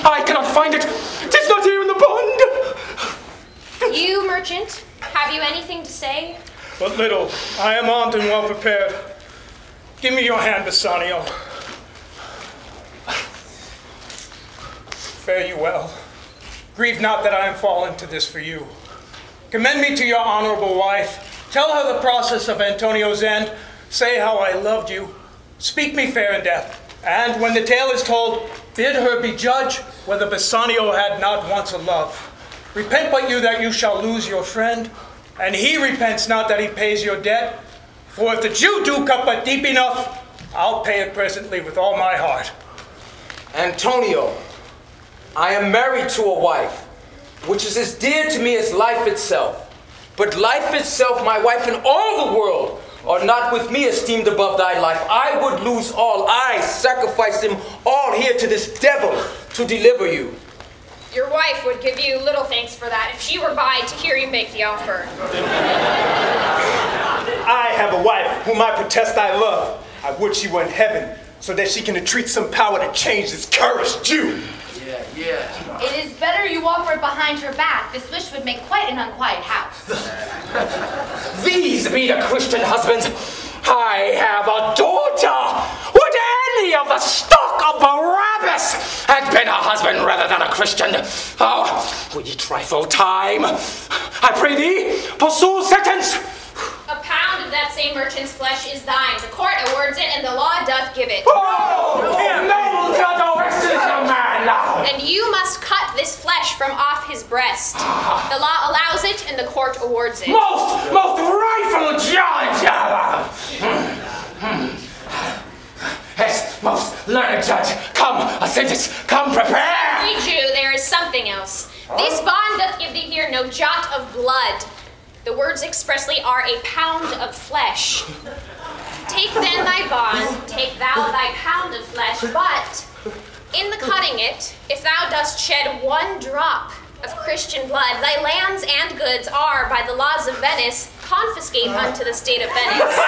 I cannot find it. 'Tis not here in the bond. You, merchant, have you anything to say? But little. I am armed and well prepared. Give me your hand, Bassanio. Fare you well. Grieve not that I am fallen to this for you. Commend me to your honorable wife. Tell her the process of Antonio's end. Say how I loved you. Speak me fair in death. And when the tale is told, bid her be judge whether Bassanio had not once a love. Repent but you that you shall lose your friend, and he repents not that he pays your debt. For if the Jew do cut but deep enough, I'll pay it presently with all my heart. Antonio, I am married to a wife, which is as dear to me as life itself. But life itself, my wife, and all the world are not with me esteemed above thy life. I would lose all. I sacrifice them all here to this devil to deliver you. Your wife would give you little thanks for that if she were by to hear you make the offer. I have a wife whom I protest I love. I would she were in heaven, so that she can entreat some power to change this cursed Jew. Yeah. It is better you offer it behind her back. This wish would make quite an unquiet house. These be the Christian husbands. I have a daughter. Would any of the stock of Barabbas had been a husband rather than a Christian? Oh, would ye trifle time? I pray thee, pursue sentence. A pound of that same merchant's flesh is thine. The court awards it, and the law doth give it. Oh, no, judge, arrested young man now. And you must cut this flesh from off his breast. The law allows it, and the court awards it. Most rightful judge. Yes, most learned judge. Come, a sentence. Come, prepare. We Jew, there is something else. This bond doth give thee here no jot of blood. The words expressly are a pound of flesh. Take then thy bond, take thou thy pound of flesh, but in the cutting it, if thou dost shed one drop of Christian blood, thy lands and goods are, by the laws of Venice, confiscate unto the state of Venice.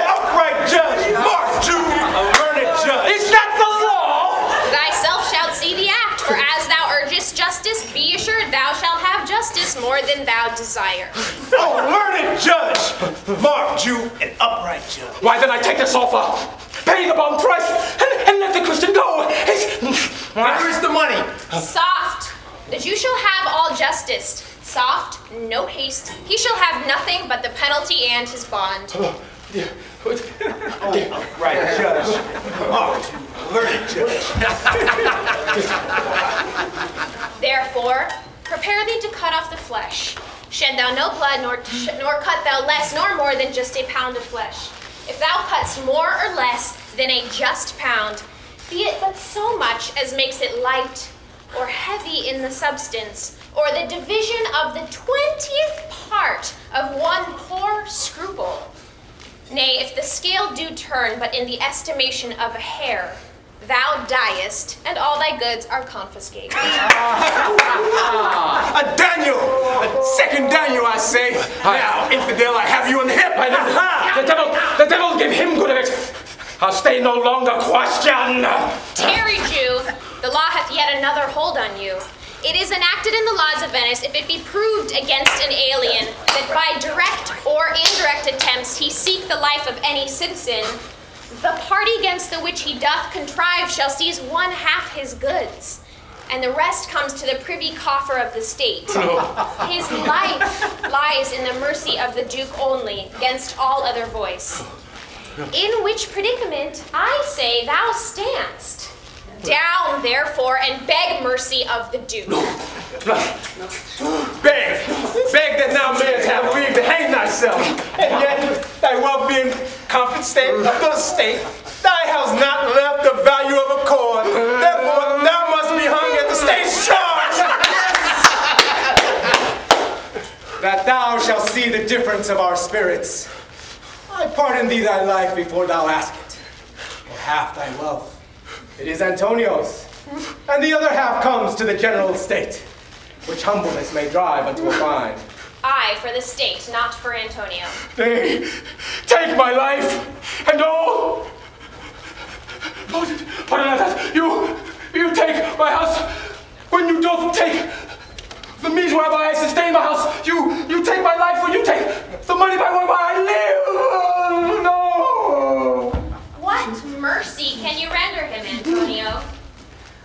Upright judge, mark Jew, a learned judge. Is that the law? Thyself shalt see the act, for as thou urgest justice, be assured thou shalt have justice more than thou desire. Oh, learned judge, mark Jew, an upright judge. Why then I take this offer, pay the bond price, and let the Christian go. Where is the money? Soft. The Jew shall have all justice. Soft, no haste. He shall have nothing but the penalty and his bond. Right, judge. Mark Jew, learned judge. Therefore, prepare thee to cut off the flesh. Shed thou no blood, nor cut thou less, nor more than just a pound of flesh. If thou cuttest more or less than a just pound, be it but so much as makes it light or heavy in the substance, or the division of the 20th part of one poor scruple. Nay, if the scale do turn but in the estimation of a hair, thou diest, and all thy goods are confiscated. Daniel! A second Daniel, I say. Now, infidel, I have you on the hip. The devil give him good of it. I'll stay no longer question. Tarry, Jew, the law hath yet another hold on you. It is enacted in the laws of Venice, if it be proved against an alien, that by direct or indirect attempts he seek the life of any citizen, the party against the which he doth contrive shall seize 1/2 his goods, and the rest comes to the privy coffer of the state. His life lies in the mercy of the Duke only, against all other voice. In which predicament, I say, thou standst. Down, therefore, and beg mercy of the Duke. Beg that thou mayest have leave to hang thyself, and yet thy wealth being confiscated of the state, thy house not left the value of a coin. Therefore, thou must be hung at the state's charge. That thou shalt see the difference of our spirits. I pardon thee thy life before thou ask it, or half thy wealth. It is Antonio's, and the other half comes to the general estate, which humbleness may drive unto a fine. I for the state, not for Antonio. They take my life and all. Pardon that. You take my house when you don't take the means whereby I sustain my house. You take my life when you take the money by whereby I live. No. What mercy can you render him, Antonio?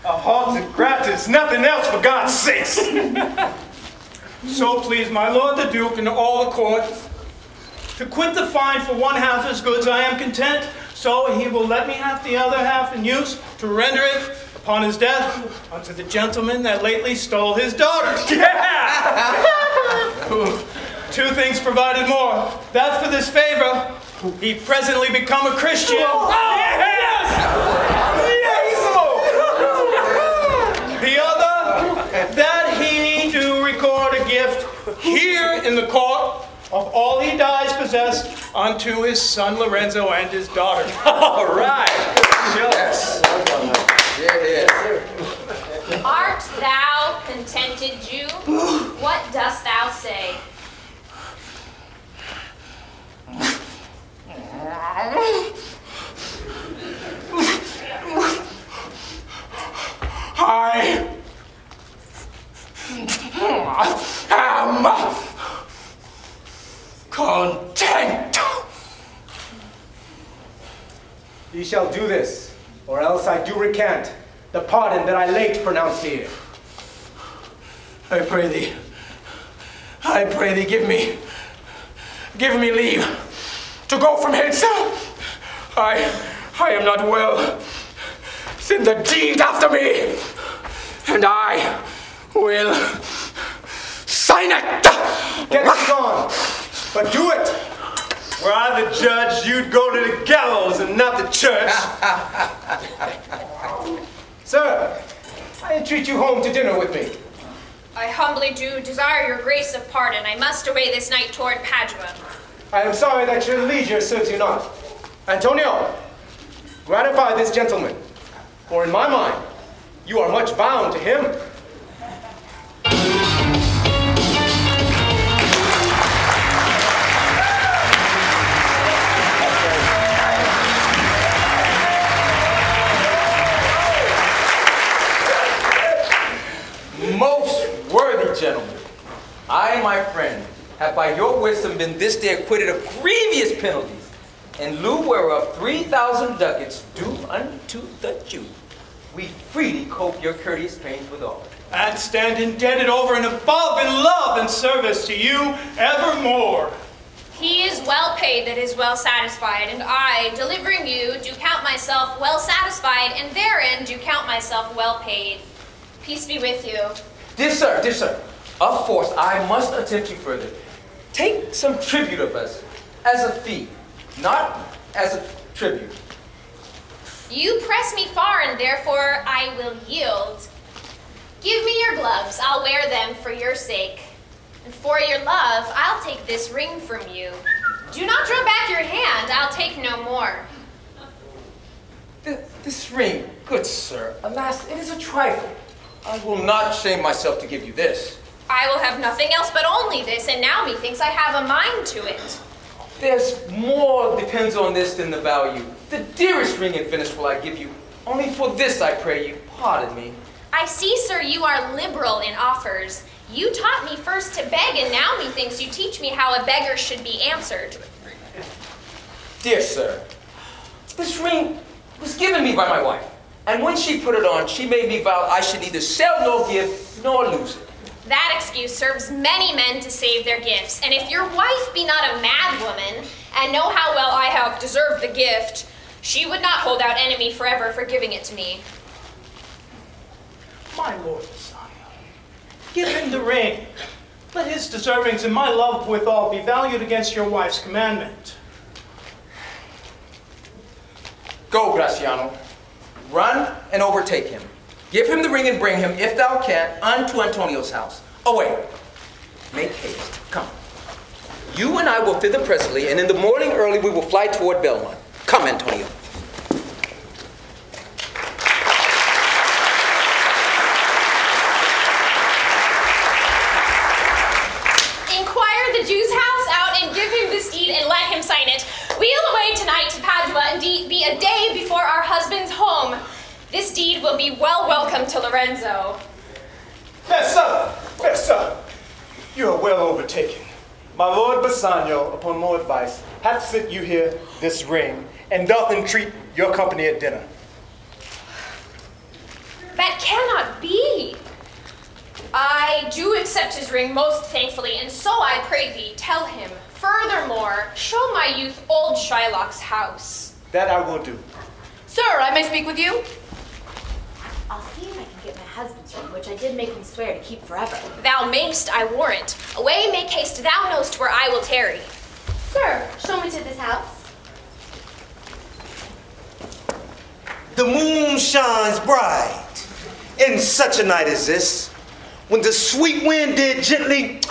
A halt gratis, nothing else for God's sakes. So please my lord the Duke and all the court, to quit the fine for 1/2 his goods I am content, so he will let me have the other half in use to render it upon his death unto the gentleman that lately stole his daughter. Yeah! 2 things provided more, that for this favor he presently become a Christian. Oh, yes! The other, that he do record a gift here in the court of all he dies possessed unto his son Lorenzo and his daughter. All right. Yes. Yes. Art thou contented, Jew? What dost thou say? I am content. Ye shall do this, or else I do recant the pardon that I late pronounced here. I pray thee, give me leave to go from hence. I am not well. Send the deed after me, and I will sign it. Get it gone, but do it. Were I the judge, you'd go to the gallows and not the church. Sir, I entreat you home to dinner with me. I humbly do desire your grace of pardon. I must away this night toward Padua. I am sorry that your leisure serves you not. Antonio, gratify this gentleman, for in my mind, you are much bound to him. Most worthy gentlemen, I, my friend, have by your wisdom been this day acquitted of grievous penalties, in lieu whereof 3,000 ducats due unto the Jew. We freely cope your courteous pains withal. And stand indebted over and above in love and service to you evermore. He is well paid that is well satisfied, and I, delivering you, do count myself well satisfied, and therein do count myself well paid. Peace be with you. Dear sir, of force I must attempt you further. Take some tribute of us, as a fee, not as a tribute. You press me far, and therefore I will yield. Give me your gloves. I'll wear them for your sake. And for your love, I'll take this ring from you. Do not draw back your hand. I'll take no more. This ring, good sir, alas, it is a trifle. I will not shame myself to give you this. I will have nothing else but only this, and now methinks I have a mind to it. There's more depends on this than the value. The dearest ring in Venice will I give you. Only for this I pray you, pardon me. I see, sir, you are liberal in offers. You taught me first to beg, and now methinks you teach me how a beggar should be answered. Dear sir, this ring was given me by my wife. And when she put it on, she made me vow I should neither sell nor give, nor lose it. That excuse serves many men to save their gifts. And if your wife be not a mad woman, and know how well I have deserved the gift, she would not hold out enemy forever for giving it to me. My lord Bassanio, give him the ring. Let his deservings and my love withal be valued against your wife's commandment. Go, Graciano. Run and overtake him. Give him the ring and bring him, if thou canst, unto Antonio's house. Away. Make haste. Come. You and I will thither presently, and in the morning early we will fly toward Belmont. Come, Antonio. Inquire the Jew's house out and give him this deed and let him sign it. We'll away tonight to Padua and be a day before our husband's home. This deed will be well welcome to Lorenzo. Fair son, you are well overtaken. My lord Bassanio, upon more advice, hath sent you here this ring, and doth entreat your company at dinner. That cannot be. I do accept his ring most thankfully, and so I pray thee, tell him. Furthermore, show my youth old Shylock's house. That I will do. Sir, I may speak with you? I'll see if I can get my husband's ring, which I did make him swear to keep forever. Thou mayst, I warrant. Away, make haste, thou knowst where I will tarry. Sir, show me to this house. The moon shines bright in such a night as this, when the sweet wind did gently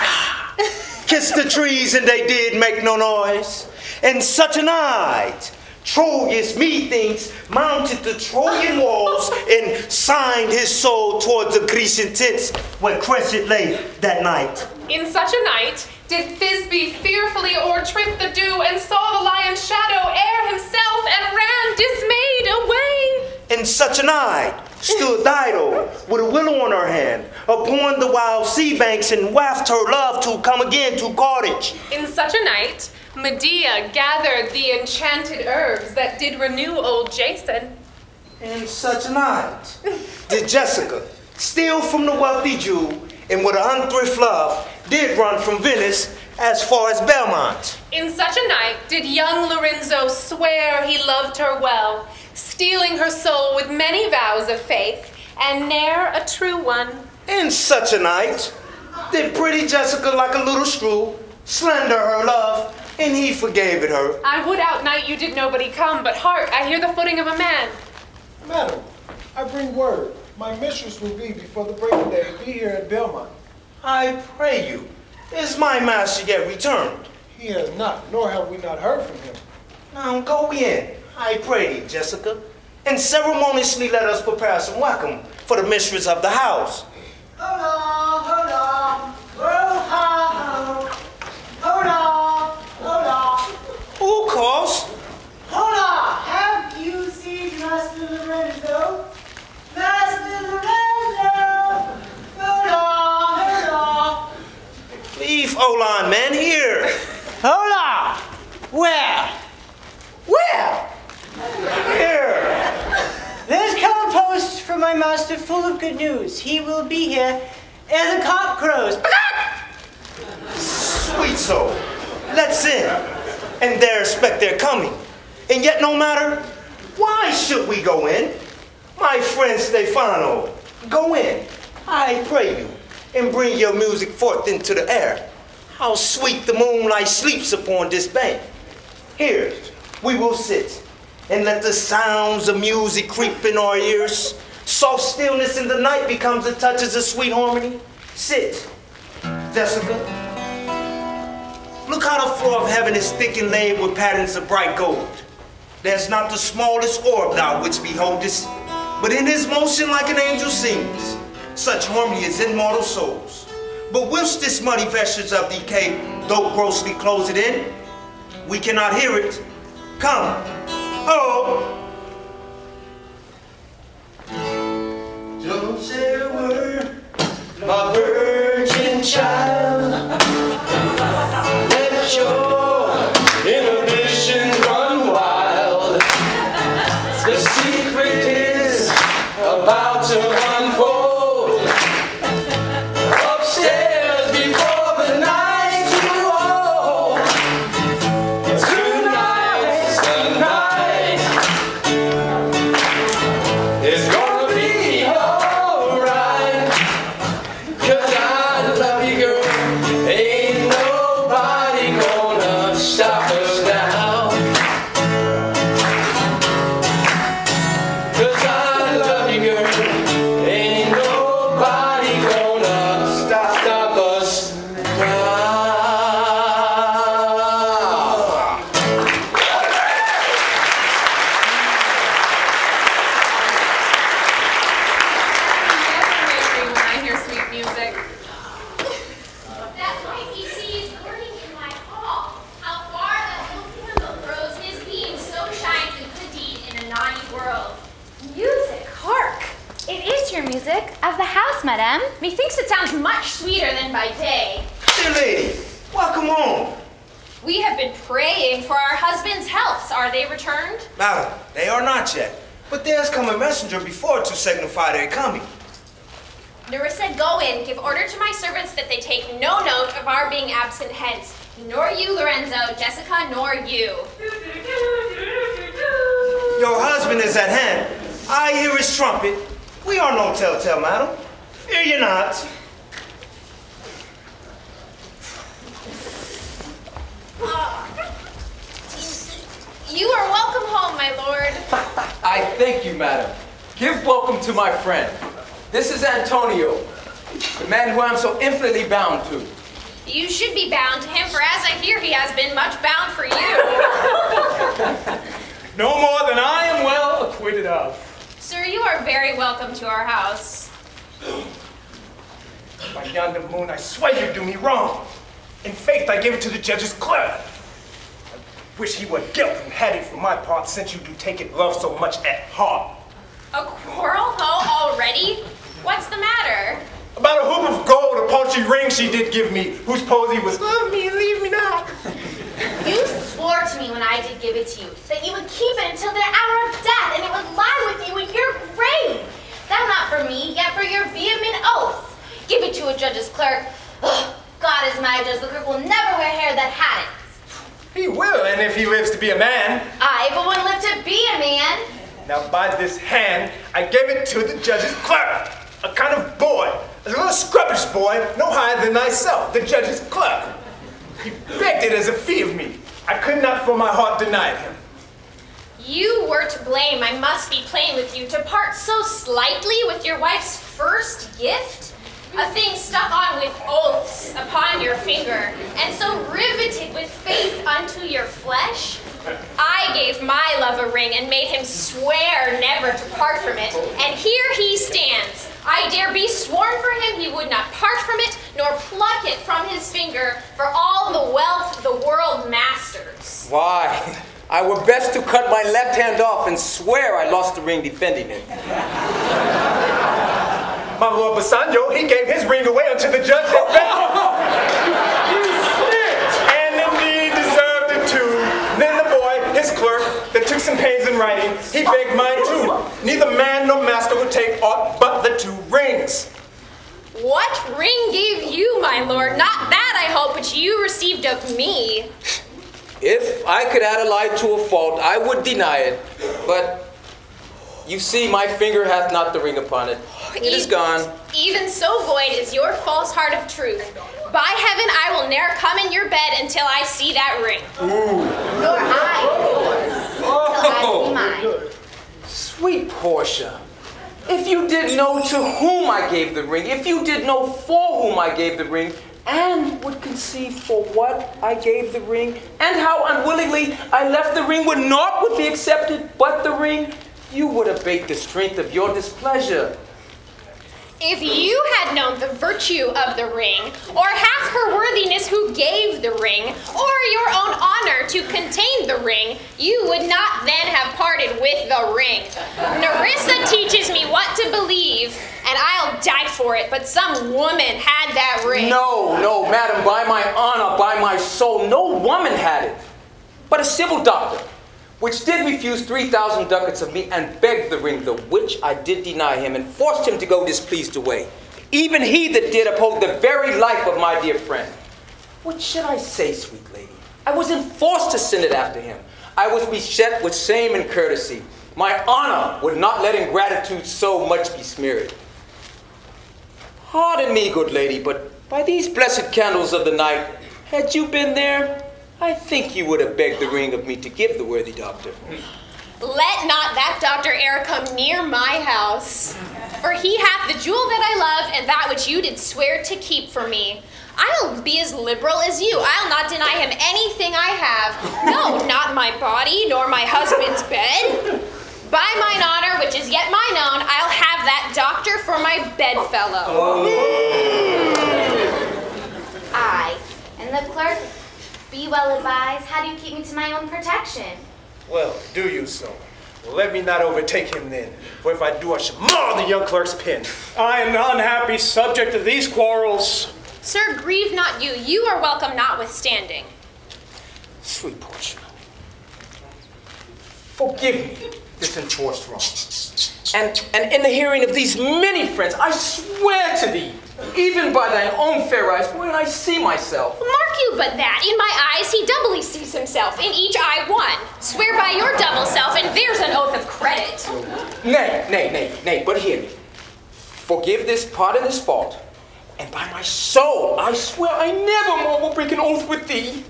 kiss the trees and they did make no noise. In such a night, Troilus, methinks, mounted the Trojan walls and signed his soul towards the Grecian tents where Crescent lay that night. In such a night, did Thisbe fearfully o'ertrip the dew and saw the lion's shadow ere himself and ran dismayed away. In such a night stood Dido with a willow on her hand upon the wild sea banks and waft her love to come again to Carthage. In such a night, Medea gathered the enchanted herbs that did renew old Jason. In such a night did Jessica steal from the wealthy Jew and with an unthrift love did run from Venice as far as Belmont. In such a night did young Lorenzo swear he loved her well, stealing her soul with many vows of faith, and ne'er a true one. In such a night did pretty Jessica like a little screw slender her love, and he forgave it her. I would outnight you did nobody come, but hark, I hear the footing of a man. Madam, I bring word. My mistress will be before the break of day be here at Belmont. I pray you, is my master yet returned? He has not, nor have we not heard from him. Now go in, I pray thee, Jessica, and ceremoniously let us prepare some welcome for the mistress of the house. Hold on, hold on. Hold on, hold on. Who calls? Hold on. Have you seen Master Lorenzo? Master Lorenzo! Hold on. Leave Olan, man, here. Hold on. Where? Here. There's compost from my master full of good news. He will be here ere the cock crows. Sweet soul, let's in, and there expect their coming. And yet no matter, why should we go in? My friend Stefano, go in, I pray you, and bring your music forth into the air. How sweet the moonlight sleeps upon this bank. Here, we will sit, and let the sounds of music creep in our ears. Soft stillness in the night becomes the touches of sweet harmony. Sit, Jessica. Look how the floor of heaven is thick and laid with patterns of bright gold. There's not the smallest orb thou which beholdest, but in his motion like an angel sings. Such harmony is in mortal souls. But whilst this muddy vestures of decay doth grossly close it in, we cannot hear it. Come. Oh. Don't say a word, my virgin child. Let your inhibitions run wild. The secret is about to unfold. Upstairs before the night too old. Tonight's the night. It's gonna be alright. 'Cause I love you, girl. Ain't nobody gonna stop us now. 'Cause I love you, girl. Ain't nobody gonna stop us now. When I hear sweet music. That white PC is burning in my hall. How far that little candle throws his beams, so shines a good deed in a naughty world. Music, hark! It is your music of the house, madame. Methinks it sounds much sweeter than by day. Dear lady, welcome home. We have been praying for our husbands' healths. Are they returned? Madam, they are not yet, but there has come a messenger before to signify their coming. Nerissa, go in, give order to my servants that they take no note of our being absent hence. Nor you, Lorenzo, Jessica, nor you. Your husband is at hand. I hear his trumpet. We are no telltale, madam. Fear you not. You are welcome home, my lord. I thank you, madam. Give welcome to my friend. This is Antonio, the man who I'm so infinitely bound to. You should be bound to him, for as I hear, he has been much bound for you. No more than I am well acquitted of. Sir, you are very welcome to our house. By yonder moon, I swear you do me wrong. In faith, I give it to the judge's clerk. I wish he were guilt and had it for my part, since you do take it love so much at heart. A quarrel, ho, already? What's the matter? About a hoop of gold, a paltry ring she did give me, whose posy was, love me and leave me not. You swore to me when I did give it to you that you would keep it until the hour of death, and it would lie with you in your grave. That not for me, yet for your vehement oath. Give it to a judge's clerk. Ugh, God is my judge, the clerk will never wear hair that had it. He will, and if he lives to be a man. I but wouldn't live to be a man. Now by this hand, I gave it to the judge's clerk. A kind of boy, a little scrubbish boy, no higher than thyself, the judge's clerk. He begged it as a fee of me. I could not for my heart deny it him. You were to blame, I must be plain with you, to part so slightly with your wife's first gift? A thing stuck on with oaths upon your finger, and so riveted with faith unto your flesh? I gave my love a ring and made him swear never to part from it, and here he stands. I dare be sworn for him he would not part from it, nor pluck it from his finger for all the wealth the world masters. Why, I were best to cut my left hand off and swear I lost the ring defending it. My lord Bassanio, he gave his ring away unto the judge that begged. You snitch! And indeed deserved it too. Then the boy, his clerk, that took some pains in writing, he begged mine too. Neither man nor master would take aught but the 2 rings. What ring gave you, my lord? Not that, I hope, which you received of me. If I could add a lie to a fault, I would deny it. But you see, my finger hath not the ring upon it. It is gone. Even so void is your false heart of truth. By heaven, I will ne'er come in your bed until I see that ring. Nor I yours, till I see mine. Sweet Portia, If you did know to whom I gave the ring, if you did know for whom I gave the ring, and would conceive for what I gave the ring, and how unwillingly I left the ring when naught would be accepted but the ring, you would abate the strength of your displeasure. If you had known the virtue of the ring, or half her worthiness who gave the ring, or your own honor to contain the ring, you would not then have parted with the ring. Nerissa teaches me what to believe, and I'll die for it, but some woman had that ring. No, madam, by my honor, by my soul, no woman had it, but a civil doctor, which did refuse 3,000 ducats of me and begged the ring, the which I did deny him and forced him to go displeased away. Even he that did uphold the very life of my dear friend. What should I say, sweet lady? I was enforced to send it after him. I was beset with shame and courtesy. My honor would not let ingratitude so much be smeared. Pardon me, good lady, but by these blessed candles of the night, had you been there, I think you would have begged the ring of me to give the worthy doctor. Let not that doctor e'er come near my house, for he hath the jewel that I love, and that which you did swear to keep for me. I'll be as liberal as you. I'll not deny him anything I have. No, not my body, nor my husband's bed. By mine honor, which is yet mine own, I'll have that doctor for my bedfellow. I and the clerk, be well advised. How do you keep me to my own protection? Well, do you so? Well, let me not overtake him then, for if I do, I shall mar the young clerk's pen. I am the unhappy subject of these quarrels. Sir, grieve not you. You are welcome notwithstanding. Sweet Portia, forgive me this enforced wrong. And in the hearing of these many friends, I swear to thee, even by thine own fair eyes, when I see myself. Mark you but that, in my eyes he doubly sees himself, in each eye one. Swear by your double self, and there's an oath of credit. Nay, but hear me. Forgive this part of this fault, and by my soul, I swear I never more will break an oath with thee.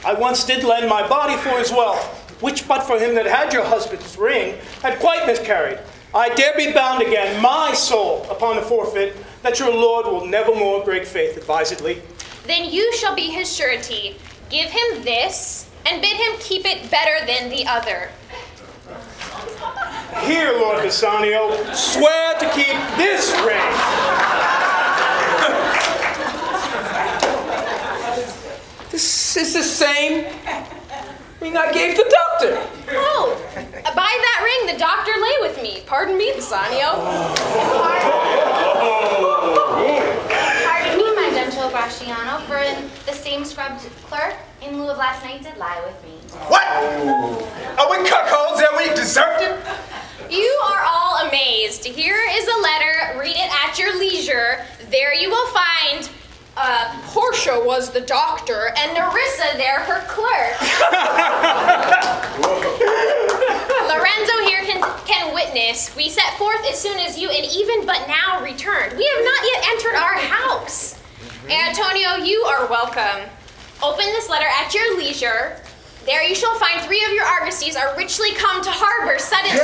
I once did lend my body for his wealth, which but for him that had your husband's ring, had quite miscarried. I dare be bound again, my soul, upon the forfeit, that your lord will never more break faith advisedly. Then you shall be his surety. Give him this, and bid him keep it better than the other. Here, Lord Bassanio, swear to keep this ring. This is the same ring I gave the doctor. Oh, by that ring the doctor lay with me. Pardon me, Bassanio. Pardon me, my gentle Gratiano, for the same scrubbed clerk in lieu of last night did lie with me. What? Are we cuckolds and we deserved it? You are all amazed. Here is a letter. Read it at your leisure. There you will find Portia was the doctor, and Nerissa there her clerk. Lorenzo here can witness. We set forth as soon as you and even but now returned. We have not yet entered our house. Antonio, you are welcome. Open this letter at your leisure. There you shall find 3 of your argosies are richly come to harbor suddenly.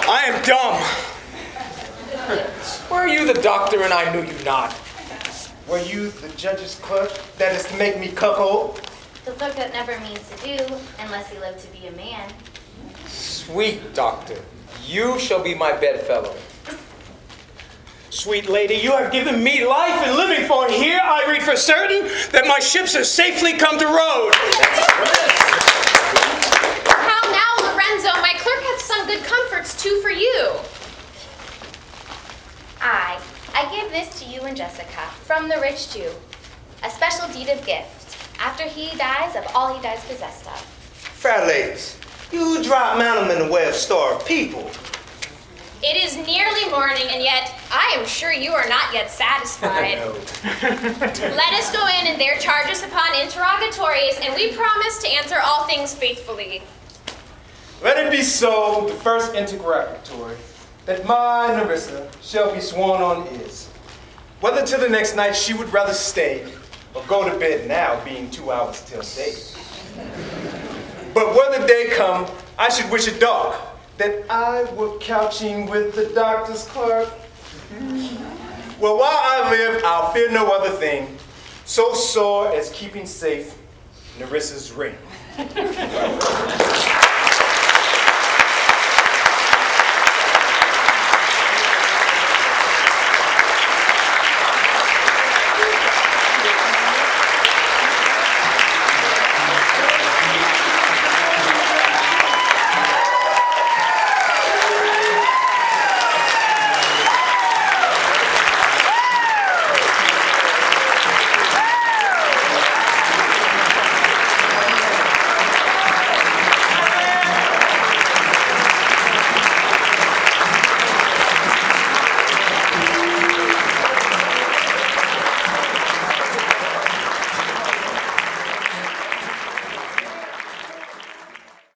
I am dumb. Were you the doctor and I knew you not? Were you the judge's clerk that is to make me cuckold? The clerk that never means to do, unless he live to be a man. Sweet doctor, you shall be my bedfellow. Sweet lady, you have given me life and living, for here I read for certain that my ships have safely come to road. How now, Lorenzo? My clerk hath some good comforts too for you. I give this to you and Jessica, from the rich Jew, a special deed of gift, after he dies of all he dies possessed of. Fair ladies, you drop madam in the way of starved people. It is nearly morning, and yet I am sure you are not yet satisfied. Let us go in and there charge us upon interrogatories, and we promise to answer all things faithfully. Let it be so, the first interrogatory, that my Nerissa shall be sworn on is, whether till the next night she would rather stay, or go to bed now, being 2 hours till day. But whether day come, I should wish it dark, that I were couching with the doctor's clerk? Well, while I live, I'll fear no other thing so sore as keeping safe Nerissa's ring.